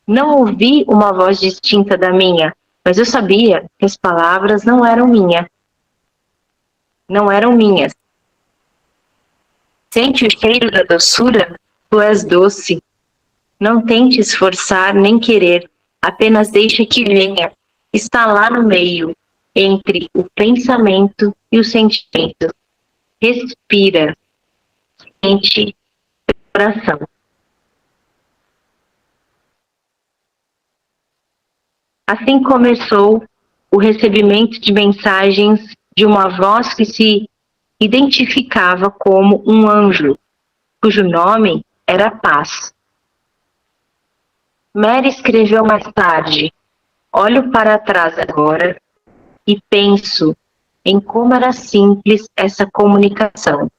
Não ouvi uma voz distinta da minha, mas eu sabia que as palavras não eram minhas. Sente o cheiro da doçura? Tu és doce. Não tente esforçar nem querer, apenas deixa que venha. Está lá no meio, entre o pensamento e o sentimento. Respira. Sente o coração. Assim começou o recebimento de mensagens de uma voz que se identificava como um anjo, cujo nome era Paz. Mary escreveu mais tarde: olho para trás agora e penso em como era simples essa comunicação.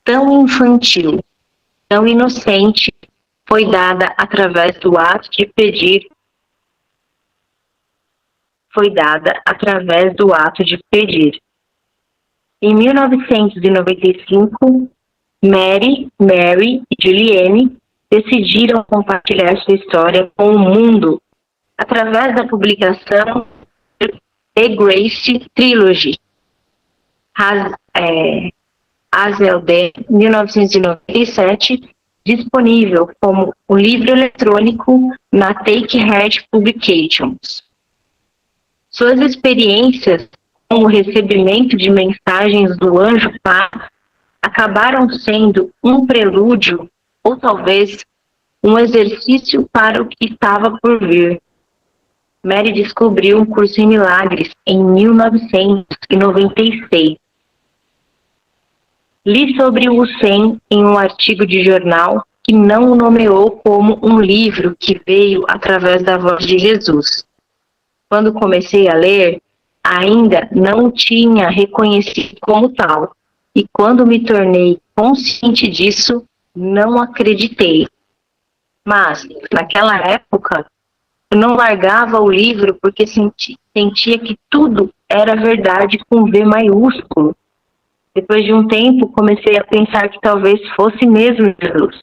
Tão infantil, tão inocente, foi dada através do ato de pedir. Em 1995, Mary e Juliane decidiram compartilhar sua história com o mundo através da publicação The Grace Trilogy, Hazelden, 1997, disponível como um livro eletrônico na Take Heart Publications. Suas experiências com o recebimento de mensagens do anjo paz acabaram sendo um prelúdio, ou talvez um exercício para o que estava por vir. Mary descobriu um curso em milagres em 1996. Li sobre o SEM em um artigo de jornal que não o nomeou como um livro que veio através da voz de Jesus. Quando comecei a ler, ainda não o tinha reconhecido como tal, e quando me tornei consciente disso, não acreditei. Mas, naquela época, eu não largava o livro porque sentia que tudo era verdade com V maiúsculo. Depois de um tempo, comecei a pensar que talvez fosse mesmo Jesus.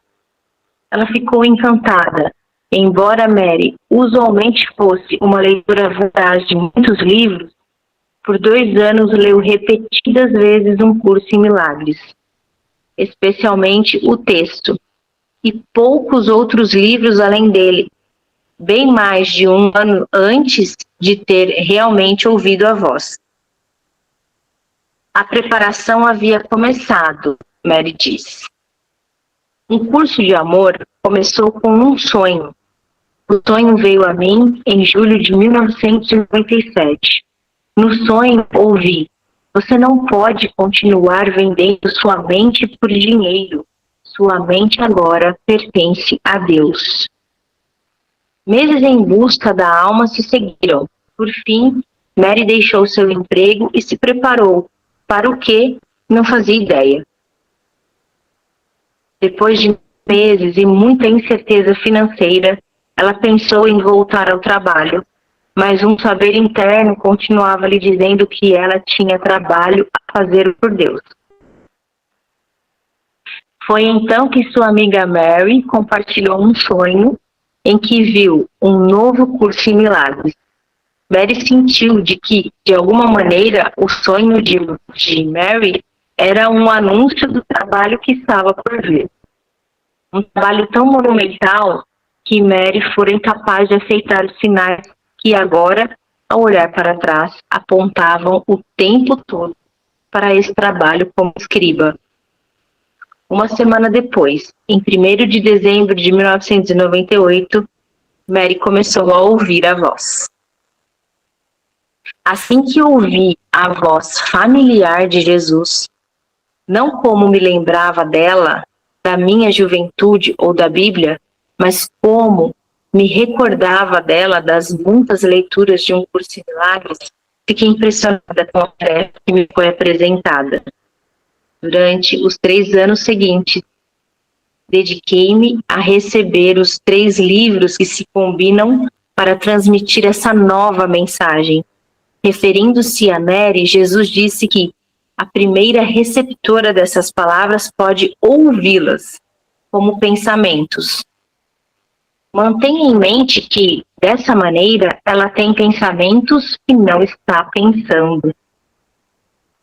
Ela ficou encantada. Embora Mary usualmente fosse uma leitora voraz de muitos livros, por 2 anos leu repetidas vezes um curso em milagres, especialmente o texto, e poucos outros livros além dele, bem mais de 1 ano antes de ter realmente ouvido a voz. A preparação havia começado, Mary disse. Um curso de amor começou com um sonho. O sonho veio a mim em julho de 1997. No sonho, ouvi: você não pode continuar vendendo sua mente por dinheiro. Sua mente agora pertence a Deus. Meses em busca da alma se seguiram. Por fim, Mary deixou seu emprego e se preparou. Para o quê? Não fazia ideia. Depois de meses e muita incerteza financeira, ela pensou em voltar ao trabalho, mas um saber interno continuava lhe dizendo que ela tinha trabalho a fazer por Deus. Foi então que sua amiga Mary compartilhou um sonho em que viu um novo curso em milagres. Mary sentiu de que, de alguma maneira, o sonho de Mary era um anúncio do trabalho que estava por vir. Um trabalho tão monumental que Mary fora incapaz de aceitar os sinais que agora, ao olhar para trás, apontavam o tempo todo para esse trabalho como escriba. Uma semana depois, em 1º de dezembro de 1998, Mary começou a ouvir a voz. Assim que ouvi a voz familiar de Jesus, não como me lembrava dela, da minha juventude ou da Bíblia, mas como me recordava dela das muitas leituras de um curso de milagres, fiquei impressionada com a tarefa que me foi apresentada. Durante os 3 anos seguintes, dediquei-me a receber os 3 livros que se combinam para transmitir essa nova mensagem. Referindo-se a Mary, Jesus disse que a primeira receptora dessas palavras pode ouvi-las como pensamentos. Mantenha em mente que, dessa maneira, ela tem pensamentos e não está pensando.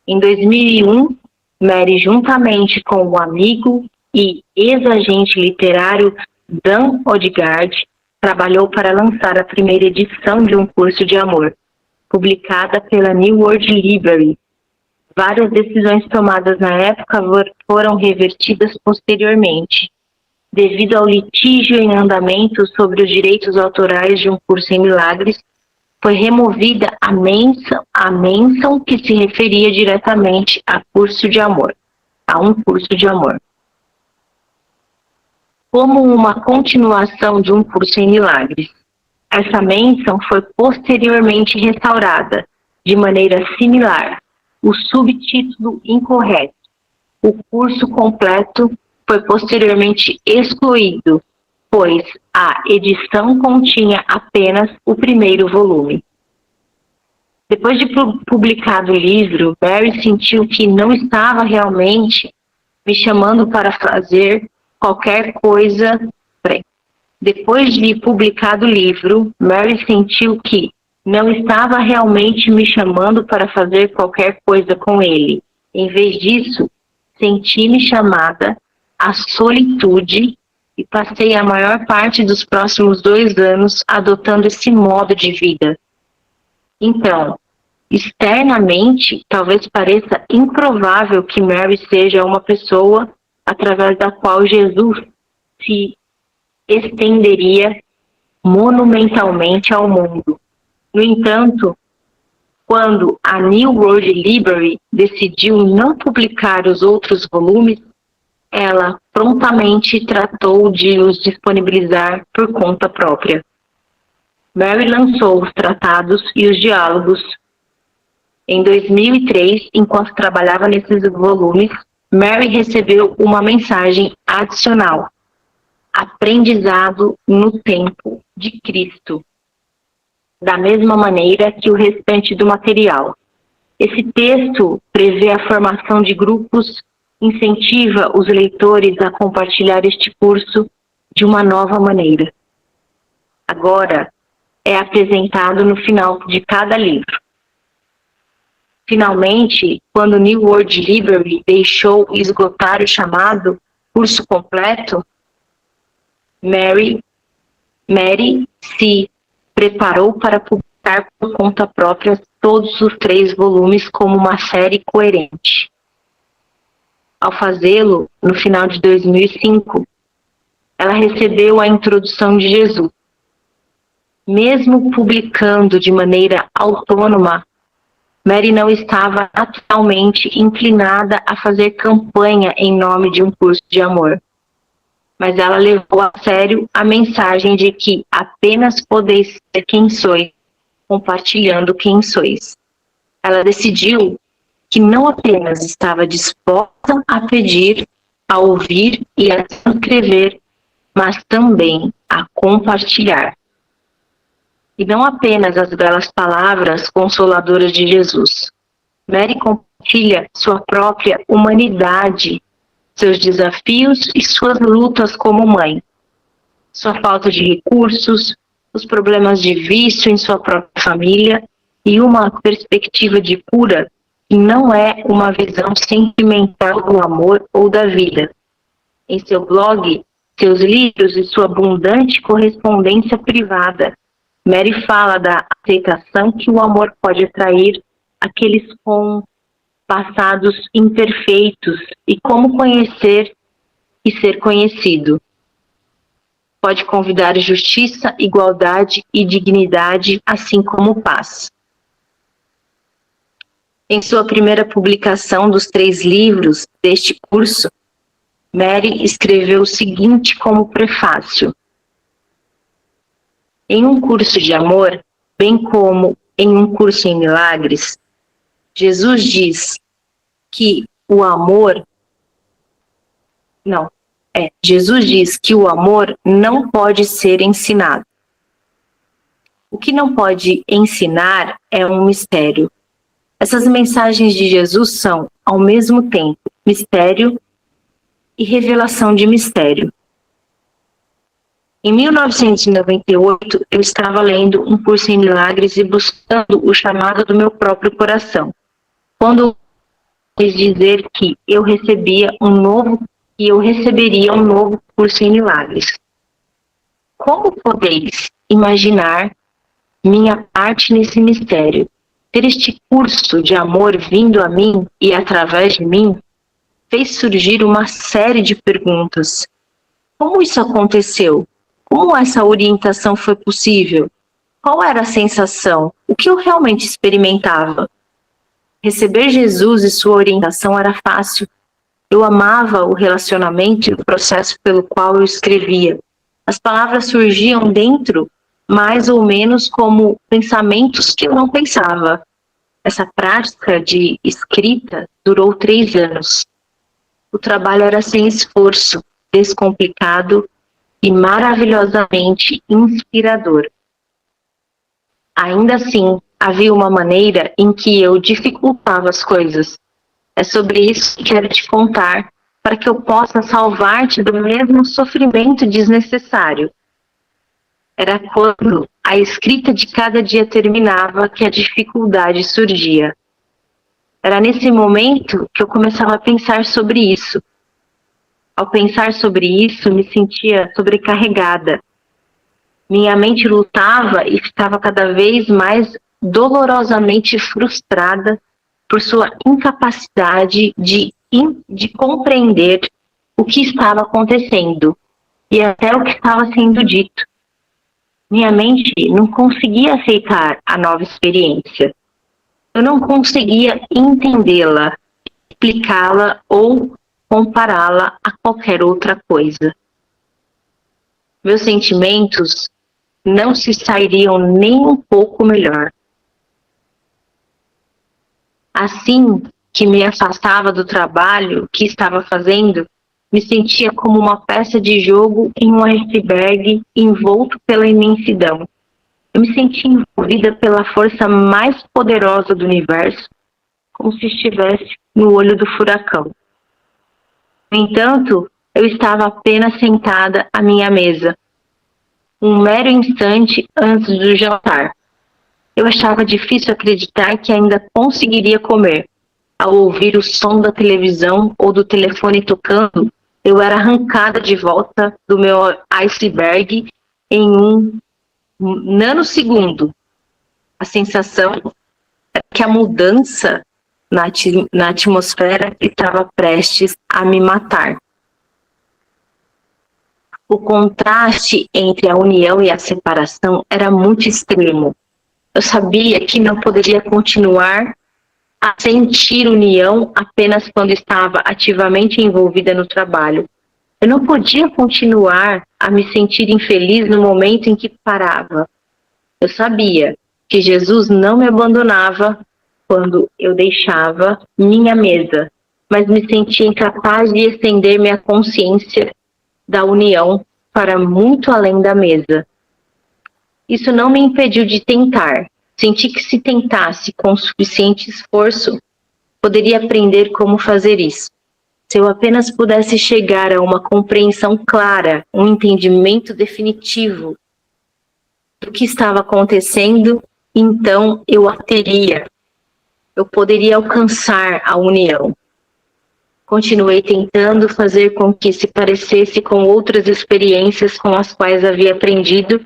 Em 2001, Mary, juntamente com o amigo e ex-agente literário Dan Odegaard, trabalhou para lançar a primeira edição de um curso de amor, publicada pela New World Library. Várias decisões tomadas na época foram revertidas posteriormente. Devido ao litígio em andamento sobre os direitos autorais de um curso em milagres, foi removida a menção que se referia diretamente a um curso de amor. Como uma continuação de um curso em milagres. Essa menção foi posteriormente restaurada, de maneira similar. O subtítulo incorreto. O curso completo foi posteriormente excluído, pois a edição continha apenas o primeiro volume. Depois de publicado o livro, Mary sentiu que não estava realmente me chamando para fazer qualquer coisa. Depois de publicado o livro, Mary sentiu que não estava realmente me chamando para fazer qualquer coisa com ele. Em vez disso, senti-me chamada à solitude e passei a maior parte dos próximos 2 anos adotando esse modo de vida. Então, externamente, talvez pareça improvável que Mary seja uma pessoa através da qual Jesus se estenderia monumentalmente ao mundo. No entanto, quando a New World Library decidiu não publicar os outros volumes, ela prontamente tratou de os disponibilizar por conta própria. Mary lançou os tratados e os diálogos. Em 2003, enquanto trabalhava nesses volumes, Mary recebeu uma mensagem adicional: aprendizado no tempo de Cristo, da mesma maneira que o restante do material. Esse texto prevê a formação de grupos, incentiva os leitores a compartilhar este curso de uma nova maneira. Agora é apresentado no final de cada livro. Finalmente, quando New World Library deixou esgotar o chamado curso completo, Mary se preparou para publicar por conta própria todos os 3 volumes como uma série coerente. Ao fazê-lo, no final de 2005, ela recebeu a introdução de Jesus. Mesmo publicando de maneira autônoma, Mary não estava atualmente inclinada a fazer campanha em nome de um curso de amor. Mas ela levou a sério a mensagem de que apenas podeis ser quem sois, compartilhando quem sois. Ela decidiu que não apenas estava disposta a pedir, a ouvir e a escrever, mas também a compartilhar. E não apenas as belas palavras consoladoras de Jesus. Mary compartilha sua própria humanidade, seus desafios e suas lutas como mãe, sua falta de recursos, os problemas de vício em sua própria família e uma perspectiva de cura que não é uma visão sentimental do amor ou da vida. Em seu blog, seus livros e sua abundante correspondência privada, Mary fala da aceitação que o amor pode atrair aqueles com passados imperfeitos e como conhecer e ser conhecido. Pode convidar justiça, igualdade e dignidade, assim como paz. Em sua primeira publicação dos 3 livros deste curso, Mary escreveu o seguinte como prefácio: em um curso de amor, bem como em um curso em milagres, Jesus diz que o amor não pode ser ensinado. O que não pode ensinar é um mistério. Essas mensagens de Jesus são, ao mesmo tempo, mistério e revelação de mistério. Em 1998, eu estava lendo um curso em milagres e buscando o chamado do meu próprio coração. Quando quis dizer que eu receberia um novo curso em milagres. Como podeis imaginar minha parte nesse mistério? Ter este curso de amor vindo a mim e através de mim fez surgir uma série de perguntas. Como isso aconteceu? Como essa orientação foi possível? Qual era a sensação? O que eu realmente experimentava? Receber Jesus e sua orientação era fácil. Eu amava o relacionamento e o processo pelo qual eu escrevia. As palavras surgiam dentro, mais ou menos como pensamentos que eu não pensava. Essa prática de escrita durou 3 anos. O trabalho era sem esforço, descomplicado e maravilhosamente inspirador. Ainda assim, havia uma maneira em que eu dificultava as coisas. É sobre isso que quero te contar, para que eu possa salvar-te do mesmo sofrimento desnecessário. Era quando a escrita de cada dia terminava que a dificuldade surgia. Era nesse momento que eu começava a pensar sobre isso. Ao pensar sobre isso, me sentia sobrecarregada. Minha mente lutava e estava cada vez mais dolorosamente frustrada por sua incapacidade de compreender o que estava acontecendo e até o que estava sendo dito. Minha mente não conseguia aceitar a nova experiência. Eu não conseguia entendê-la, explicá-la ou compará-la a qualquer outra coisa. Meus sentimentos não se sairiam nem um pouco melhor. Assim que me afastava do trabalho que estava fazendo, me sentia como uma peça de jogo em um iceberg envolto pela imensidão. Eu me sentia envolvida pela força mais poderosa do universo, como se estivesse no olho do furacão. No entanto, eu estava apenas sentada à minha mesa, um mero instante antes do jantar. Eu achava difícil acreditar que ainda conseguiria comer. Ao ouvir o som da televisão ou do telefone tocando, eu era arrancada de volta do meu iceberg em um nanosegundo. A sensação é que a mudança na atmosfera estava prestes a me matar. O contraste entre a união e a separação era muito extremo. Eu sabia que não poderia continuar a sentir união apenas quando estava ativamente envolvida no trabalho. Eu não podia continuar a me sentir infeliz no momento em que parava. Eu sabia que Jesus não me abandonava quando eu deixava minha mesa, mas me sentia incapaz de estender minha consciência da união para muito além da mesa. Isso não me impediu de tentar. Senti que se tentasse com suficiente esforço, poderia aprender como fazer isso. Se eu apenas pudesse chegar a uma compreensão clara, um entendimento definitivo do que estava acontecendo, então eu a teria. Eu poderia alcançar a união. Continuei tentando fazer com que se parecesse com outras experiências com as quais havia aprendido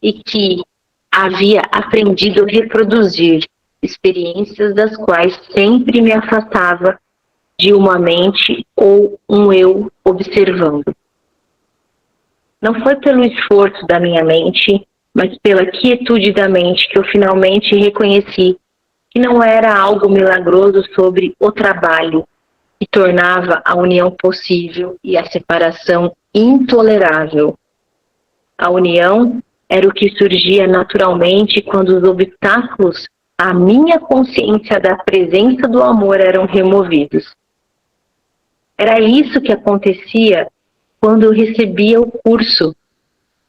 e que havia aprendido a reproduzir, experiências das quais sempre me afastava de uma mente ou um eu observando. Não foi pelo esforço da minha mente, mas pela quietude da mente que eu finalmente reconheci que não era algo milagroso sobre o trabalho que tornava a união possível e a separação intolerável. A união era o que surgia naturalmente quando os obstáculos à minha consciência da presença do amor eram removidos. Era isso que acontecia quando eu recebia o curso.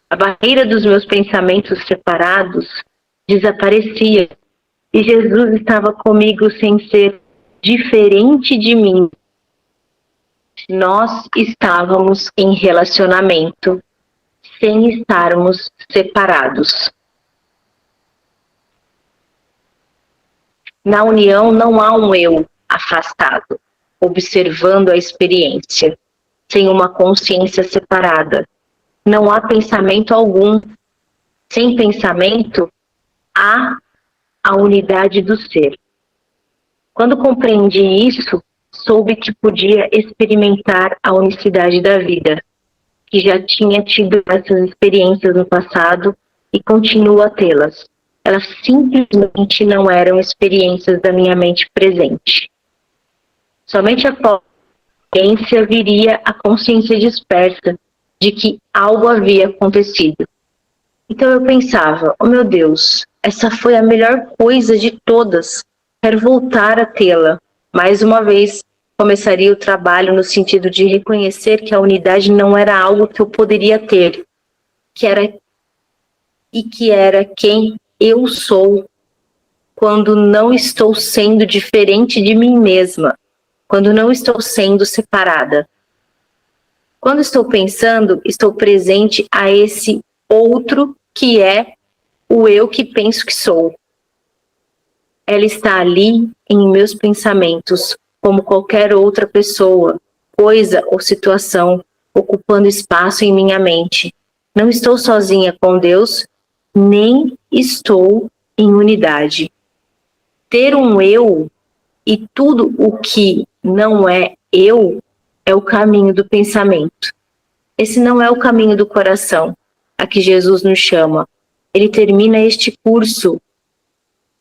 A barreira dos meus pensamentos separados desaparecia e Jesus estava comigo sem ser diferente de mim. Nós estávamos em relacionamento sem estarmos separados. Na união não há um eu afastado, observando a experiência, sem uma consciência separada. Não há pensamento algum. Sem pensamento, há a unidade do ser. Quando compreendi isso, soube que podia experimentar a unicidade da vida, que já tinha tido essas experiências no passado e continuo a tê-las. Elas simplesmente não eram experiências da minha mente presente. Somente após a experiência viria a consciência dispersa de que algo havia acontecido. Então eu pensava, oh meu Deus, essa foi a melhor coisa de todas, quero voltar a tê-la. Mais uma vez, começaria o trabalho no sentido de reconhecer que a unidade não era algo que eu poderia ter, que era quem eu sou quando não estou sendo diferente de mim mesma, quando não estou sendo separada. Quando estou pensando, estou presente a esse outro que é o eu que penso que sou. Ela está ali em meus pensamentos, como qualquer outra pessoa, coisa ou situação ocupando espaço em minha mente. Não estou sozinha com Deus, nem estou em unidade. Ter um eu e tudo o que não é eu é o caminho do pensamento. Esse não é o caminho do coração, a que Jesus nos chama. Ele termina este curso,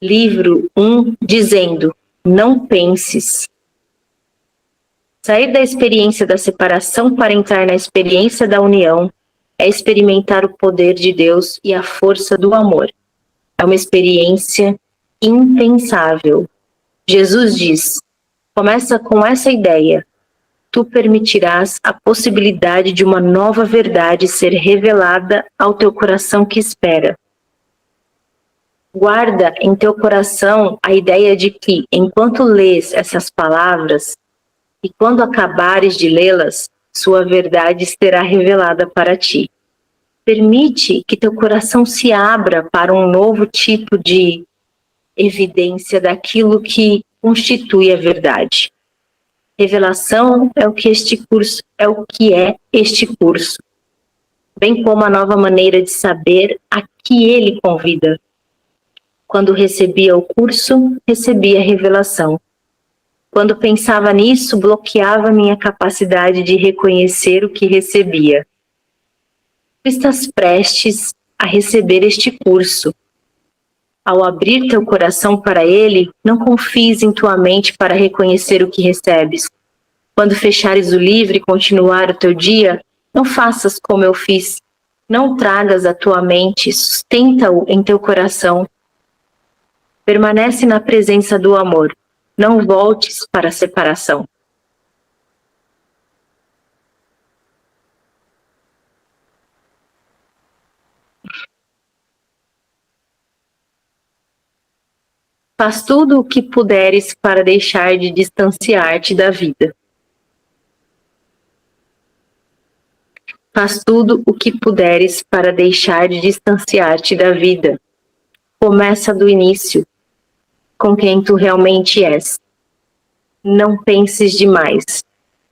livro 1, dizendo: não penses. Sair da experiência da separação para entrar na experiência da união é experimentar o poder de Deus e a força do amor. É uma experiência impensável. Jesus diz: começa com essa ideia. Tu permitirás a possibilidade de uma nova verdade ser revelada ao teu coração que espera. Guarda em teu coração a ideia de que, enquanto lês essas palavras, e quando acabares de lê-las, sua verdade será revelada para ti. Permite que teu coração se abra para um novo tipo de evidência daquilo que constitui a verdade. Revelação é o que é este curso, bem como a nova maneira de saber a que ele convida. Quando recebia o curso, recebia a revelação. Quando pensava nisso, bloqueava minha capacidade de reconhecer o que recebia. Tu estás prestes a receber este curso. Ao abrir teu coração para ele, não confies em tua mente para reconhecer o que recebes. Quando fechares o livro e continuar o teu dia, não faças como eu fiz. Não tragas a tua mente, sustenta-o em teu coração. Permanece na presença do amor. Não voltes para a separação. Faz tudo o que puderes para deixar de distanciar-te da vida. Faz tudo o que puderes para deixar de distanciar-te da vida. Começa do início, com quem tu realmente és. Não penses demais.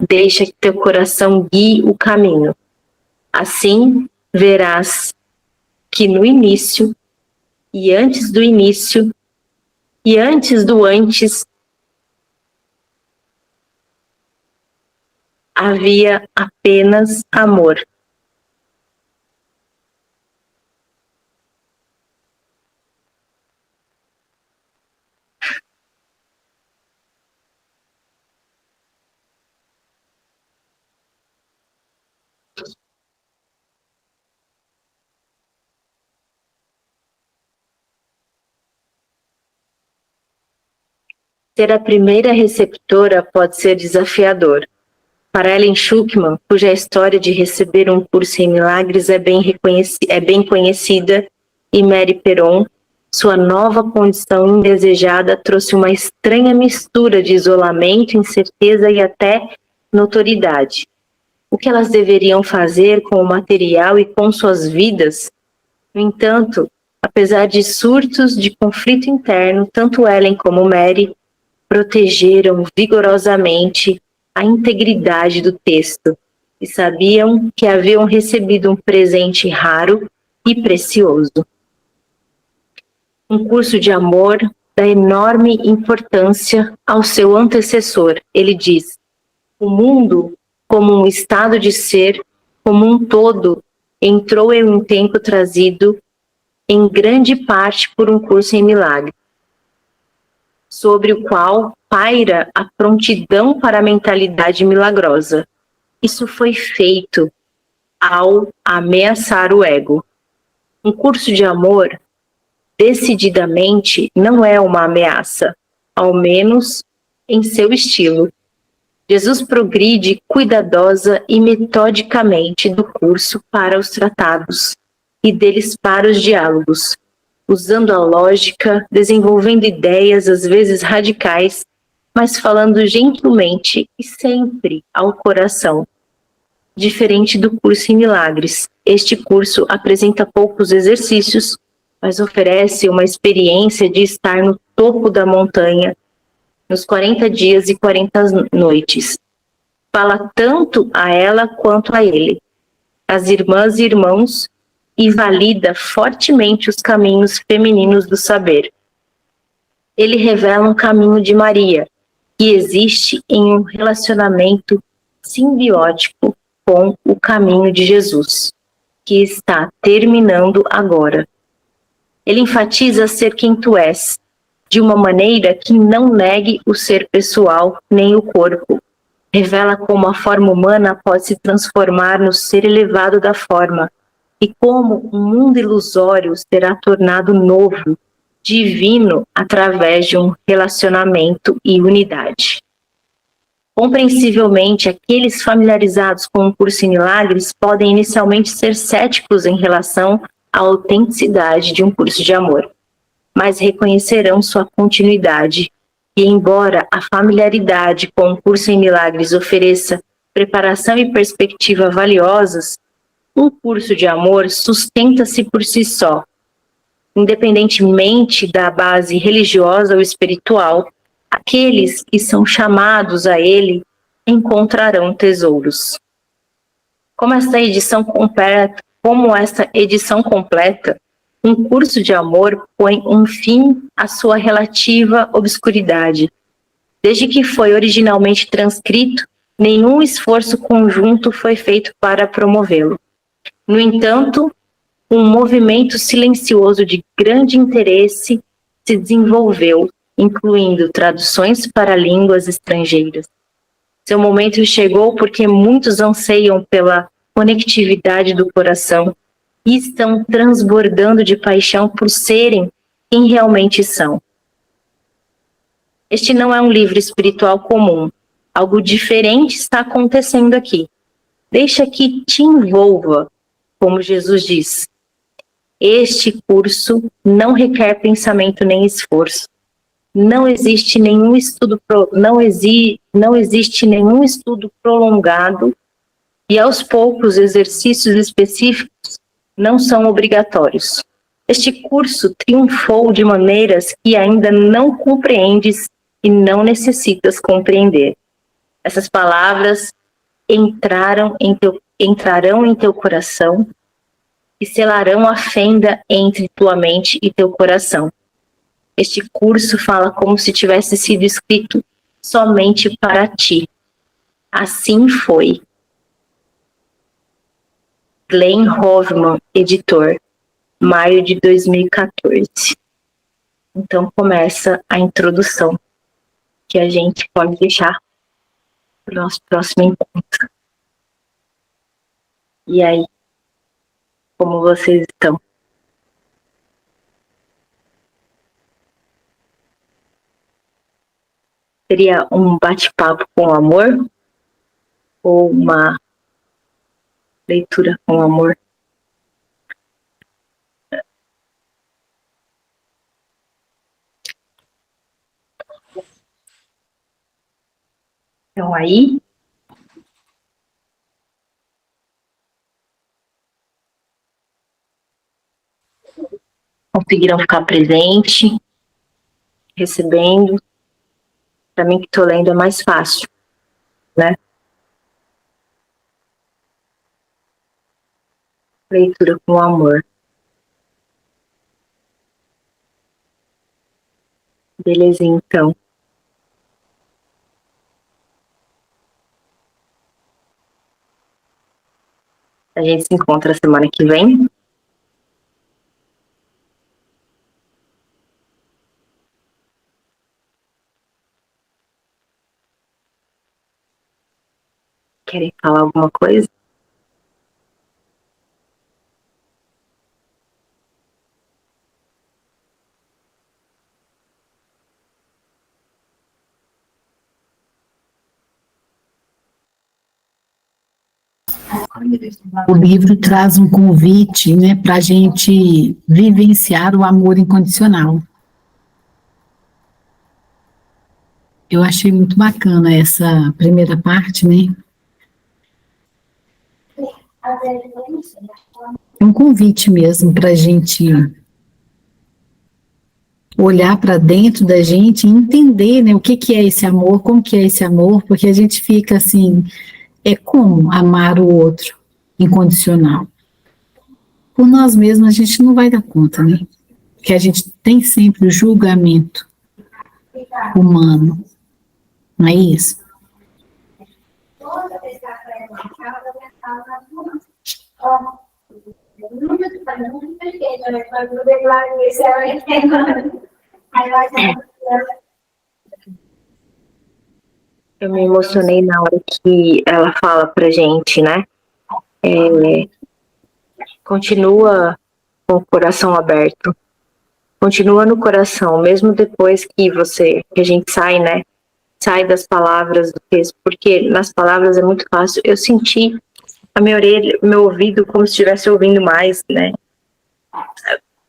Deixa que teu coração guie o caminho. Assim, verás que no início, e antes do início, e antes do antes, havia apenas amor. Ser a primeira receptora pode ser desafiador. Para Ellen Schuckman, cuja história de receber um curso em milagres é bem conhecida, e Mary Perron, sua nova condição indesejada trouxe uma estranha mistura de isolamento, incerteza e até notoriedade. O que elas deveriam fazer com o material e com suas vidas? No entanto, apesar de surtos de conflito interno, tanto Ellen como Mary protegeram vigorosamente a integridade do texto e sabiam que haviam recebido um presente raro e precioso. Um curso de amor dá enorme importância ao seu antecessor. Ele diz: o mundo, como um estado de ser, como um todo, entrou em um tempo trazido em grande parte por um curso em milagre, sobre o qual paira a prontidão para a mentalidade milagrosa. Isso foi feito ao ameaçar o ego. Um curso de amor, decididamente, não é uma ameaça, ao menos em seu estilo. Jesus progride cuidadosa e metodicamente do curso para os tratados e deles para os diálogos, usando a lógica, desenvolvendo ideias às vezes radicais, mas falando gentilmente e sempre ao coração. Diferente do curso em milagres, este curso apresenta poucos exercícios, mas oferece uma experiência de estar no topo da montanha, nos 40 dias e 40 noites. fala tanto a ela quanto a ele, as irmãs e irmãos, e valida fortemente os caminhos femininos do saber. Ele revela um caminho de Maria, que existe em um relacionamento simbiótico com o caminho de Jesus, que está terminando agora. Ele enfatiza ser quem tu és, de uma maneira que não negue o ser pessoal nem o corpo. Revela como a forma humana pode se transformar no ser elevado da forma, e como um mundo ilusório será tornado novo, divino, através de um relacionamento e unidade. Compreensivelmente, aqueles familiarizados com o curso em milagres podem inicialmente ser céticos em relação à autenticidade de um curso de amor, mas reconhecerão sua continuidade. E embora a familiaridade com o curso em milagres ofereça preparação e perspectiva valiosas, um curso de amor sustenta-se por si só, independentemente da base religiosa ou espiritual. Aqueles que são chamados a ele encontrarão tesouros. Como esta edição completa, um curso de amor põe um fim à sua relativa obscuridade. Desde que foi originalmente transcrito, nenhum esforço conjunto foi feito para promovê-lo. No entanto, um movimento silencioso de grande interesse se desenvolveu, incluindo traduções para línguas estrangeiras. Seu momento chegou porque muitos anseiam pela conectividade do coração e estão transbordando de paixão por serem quem realmente são. Este não é um livro espiritual comum. Algo diferente está acontecendo aqui. Deixa que te envolva, como Jesus diz. Este curso não requer pensamento nem esforço. Não existe nenhum estudo prolongado e aos poucos exercícios específicos não são obrigatórios. Este curso triunfou de maneiras que ainda não compreendes e não necessitas compreender. Essas palavras entrarão em teu coração e selarão a fenda entre tua mente e teu coração. Este curso fala como se tivesse sido escrito somente para ti. Assim foi. Glenn Hoffman, editor, maio de 2014. Então começa a introdução, que a gente pode deixar para o nosso próximo encontro. E aí, como vocês estão? Seria um bate-papo com amor? Ou uma leitura com amor? Então aí, conseguiram ficar presente, recebendo? Para mim que estou lendo é mais fácil, né? Leitura com amor. Belezinha, então. A gente se encontra semana que vem. Querem falar alguma coisa? O livro traz um convite, né, para a gente vivenciar o amor incondicional. Eu achei muito bacana essa primeira parte, né? É um convite mesmo para a gente olhar para dentro da gente e entender, né, o que que é esse amor, como que é esse amor, porque a gente fica assim, é como amar o outro incondicional. Por nós mesmos a gente não vai dar conta, né? Porque a gente tem sempre o julgamento humano, não é isso? Eu me emocionei na hora que ela fala pra gente, né? Continua com o coração aberto. Continua no coração, mesmo depois que a gente sai, né? Sai das palavras do texto, porque nas palavras é muito fácil. Eu senti a minha orelha, meu ouvido, como se estivesse ouvindo mais, né?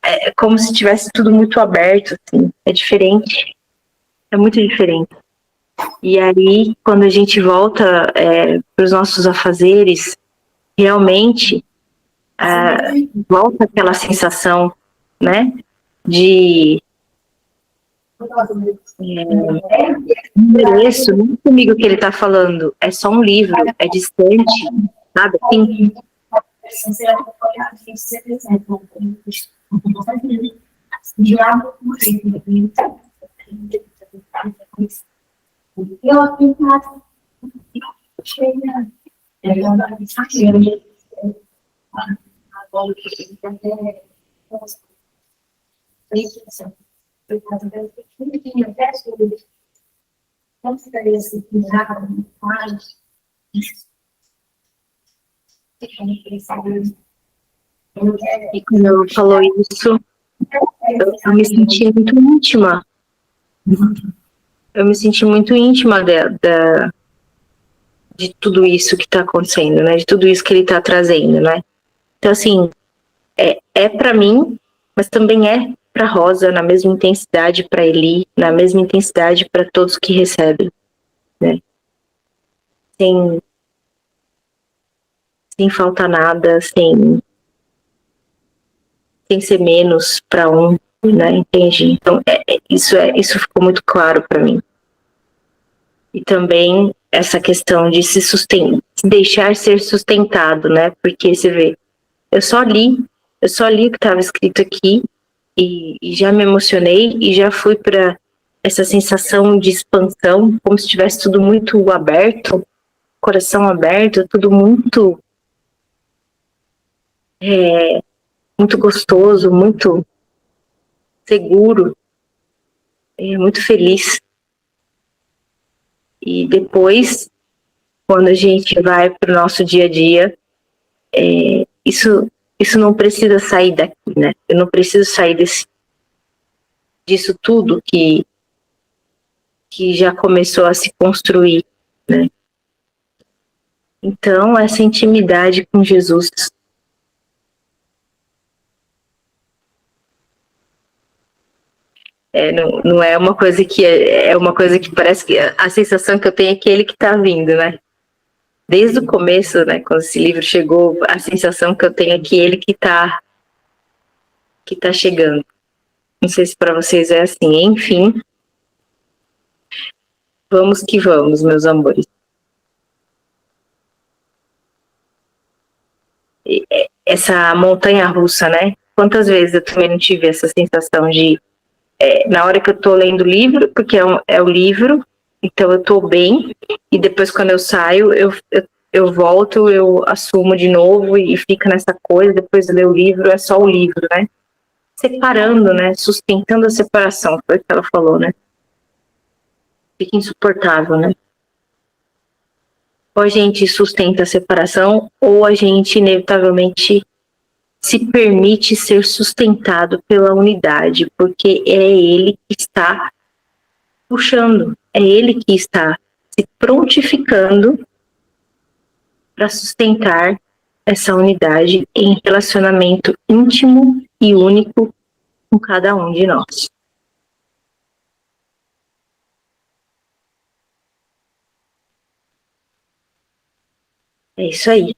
É como se tivesse tudo muito aberto, assim. É diferente. É muito diferente. E aí, quando a gente volta para os nossos afazeres, realmente volta aquela sensação, né? De endereço, não é comigo que ele está falando, é só um livro, é distante, sabe? Assim, e quando ela falou isso, eu me senti muito íntima. Eu me senti muito íntima de tudo isso que está acontecendo, né? De tudo isso que ele está trazendo, né? Então, assim, é para mim, mas também é para Rosa, na mesma intensidade para Eli, na mesma intensidade para todos que recebem, né? Sem faltar nada, sem ser menos para um, né? Entende? Então, isso ficou muito claro para mim. E também essa questão de se deixar ser sustentado, né? Porque você vê, eu só li o que estava escrito aqui e já me emocionei e já fui para essa sensação de expansão, como se estivesse tudo muito aberto, coração aberto, tudo muito gostoso, muito seguro, muito feliz. E depois, quando a gente vai para o nosso dia a dia, isso não precisa sair daqui, né? Eu não preciso sair disso tudo que já começou a se construir, né? Então, essa intimidade com Jesus não é uma coisa que é uma coisa que parece que a sensação que eu tenho é que ele que está vindo, né? Desde o começo, né, quando esse livro chegou, a sensação que eu tenho é que ele que tá chegando. Não sei se para vocês é assim. Enfim, vamos que vamos, meus amores. Essa montanha russa, né? Quantas vezes eu também não tive essa sensação de na hora que eu tô lendo o livro, porque é o livro, então eu tô bem, e depois quando eu saio, eu volto, eu assumo de novo e fica nessa coisa, depois de ler o livro, é só o livro, né? Separando, né? Sustentando a separação, foi o que ela falou, né? Fica insuportável, né? Ou a gente sustenta a separação, ou a gente inevitavelmente se permite ser sustentado pela unidade, porque é ele que está puxando, é ele que está se prontificando para sustentar essa unidade em relacionamento íntimo e único com cada um de nós. É isso aí.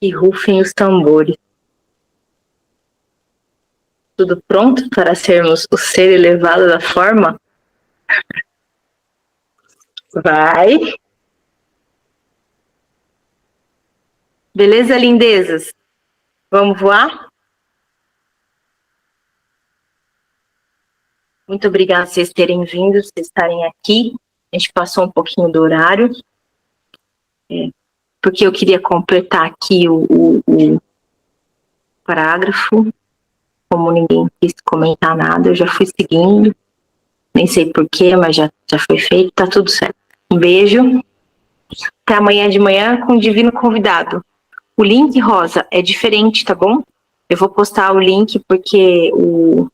Que rufem os tambores. Tudo pronto para sermos o ser elevado da forma? Vai. Beleza, lindezas? Vamos voar? Muito obrigada por vocês terem vindo, vocês estarem aqui. A gente passou um pouquinho do horário, porque eu queria completar aqui o parágrafo. Como ninguém quis comentar nada, eu já fui seguindo. Nem sei porquê, mas já foi feito, tá tudo certo. Um beijo. Até amanhã de manhã com o divino convidado. O link, Rosa, é diferente, tá bom? Eu vou postar o link porque o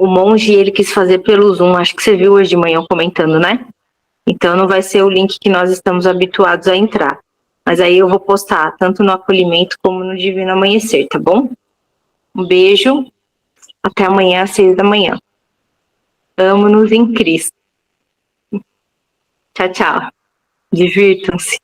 monge, ele quis fazer pelo Zoom. Acho que você viu hoje de manhã eu comentando, né? Então não vai ser o link que nós estamos habituados a entrar. Mas aí eu vou postar tanto no acolhimento como no Divino Amanhecer, tá bom? Um beijo. Até amanhã às 6 da manhã. Amo-nos em Cristo. Tchau, tchau. Divirtam-se.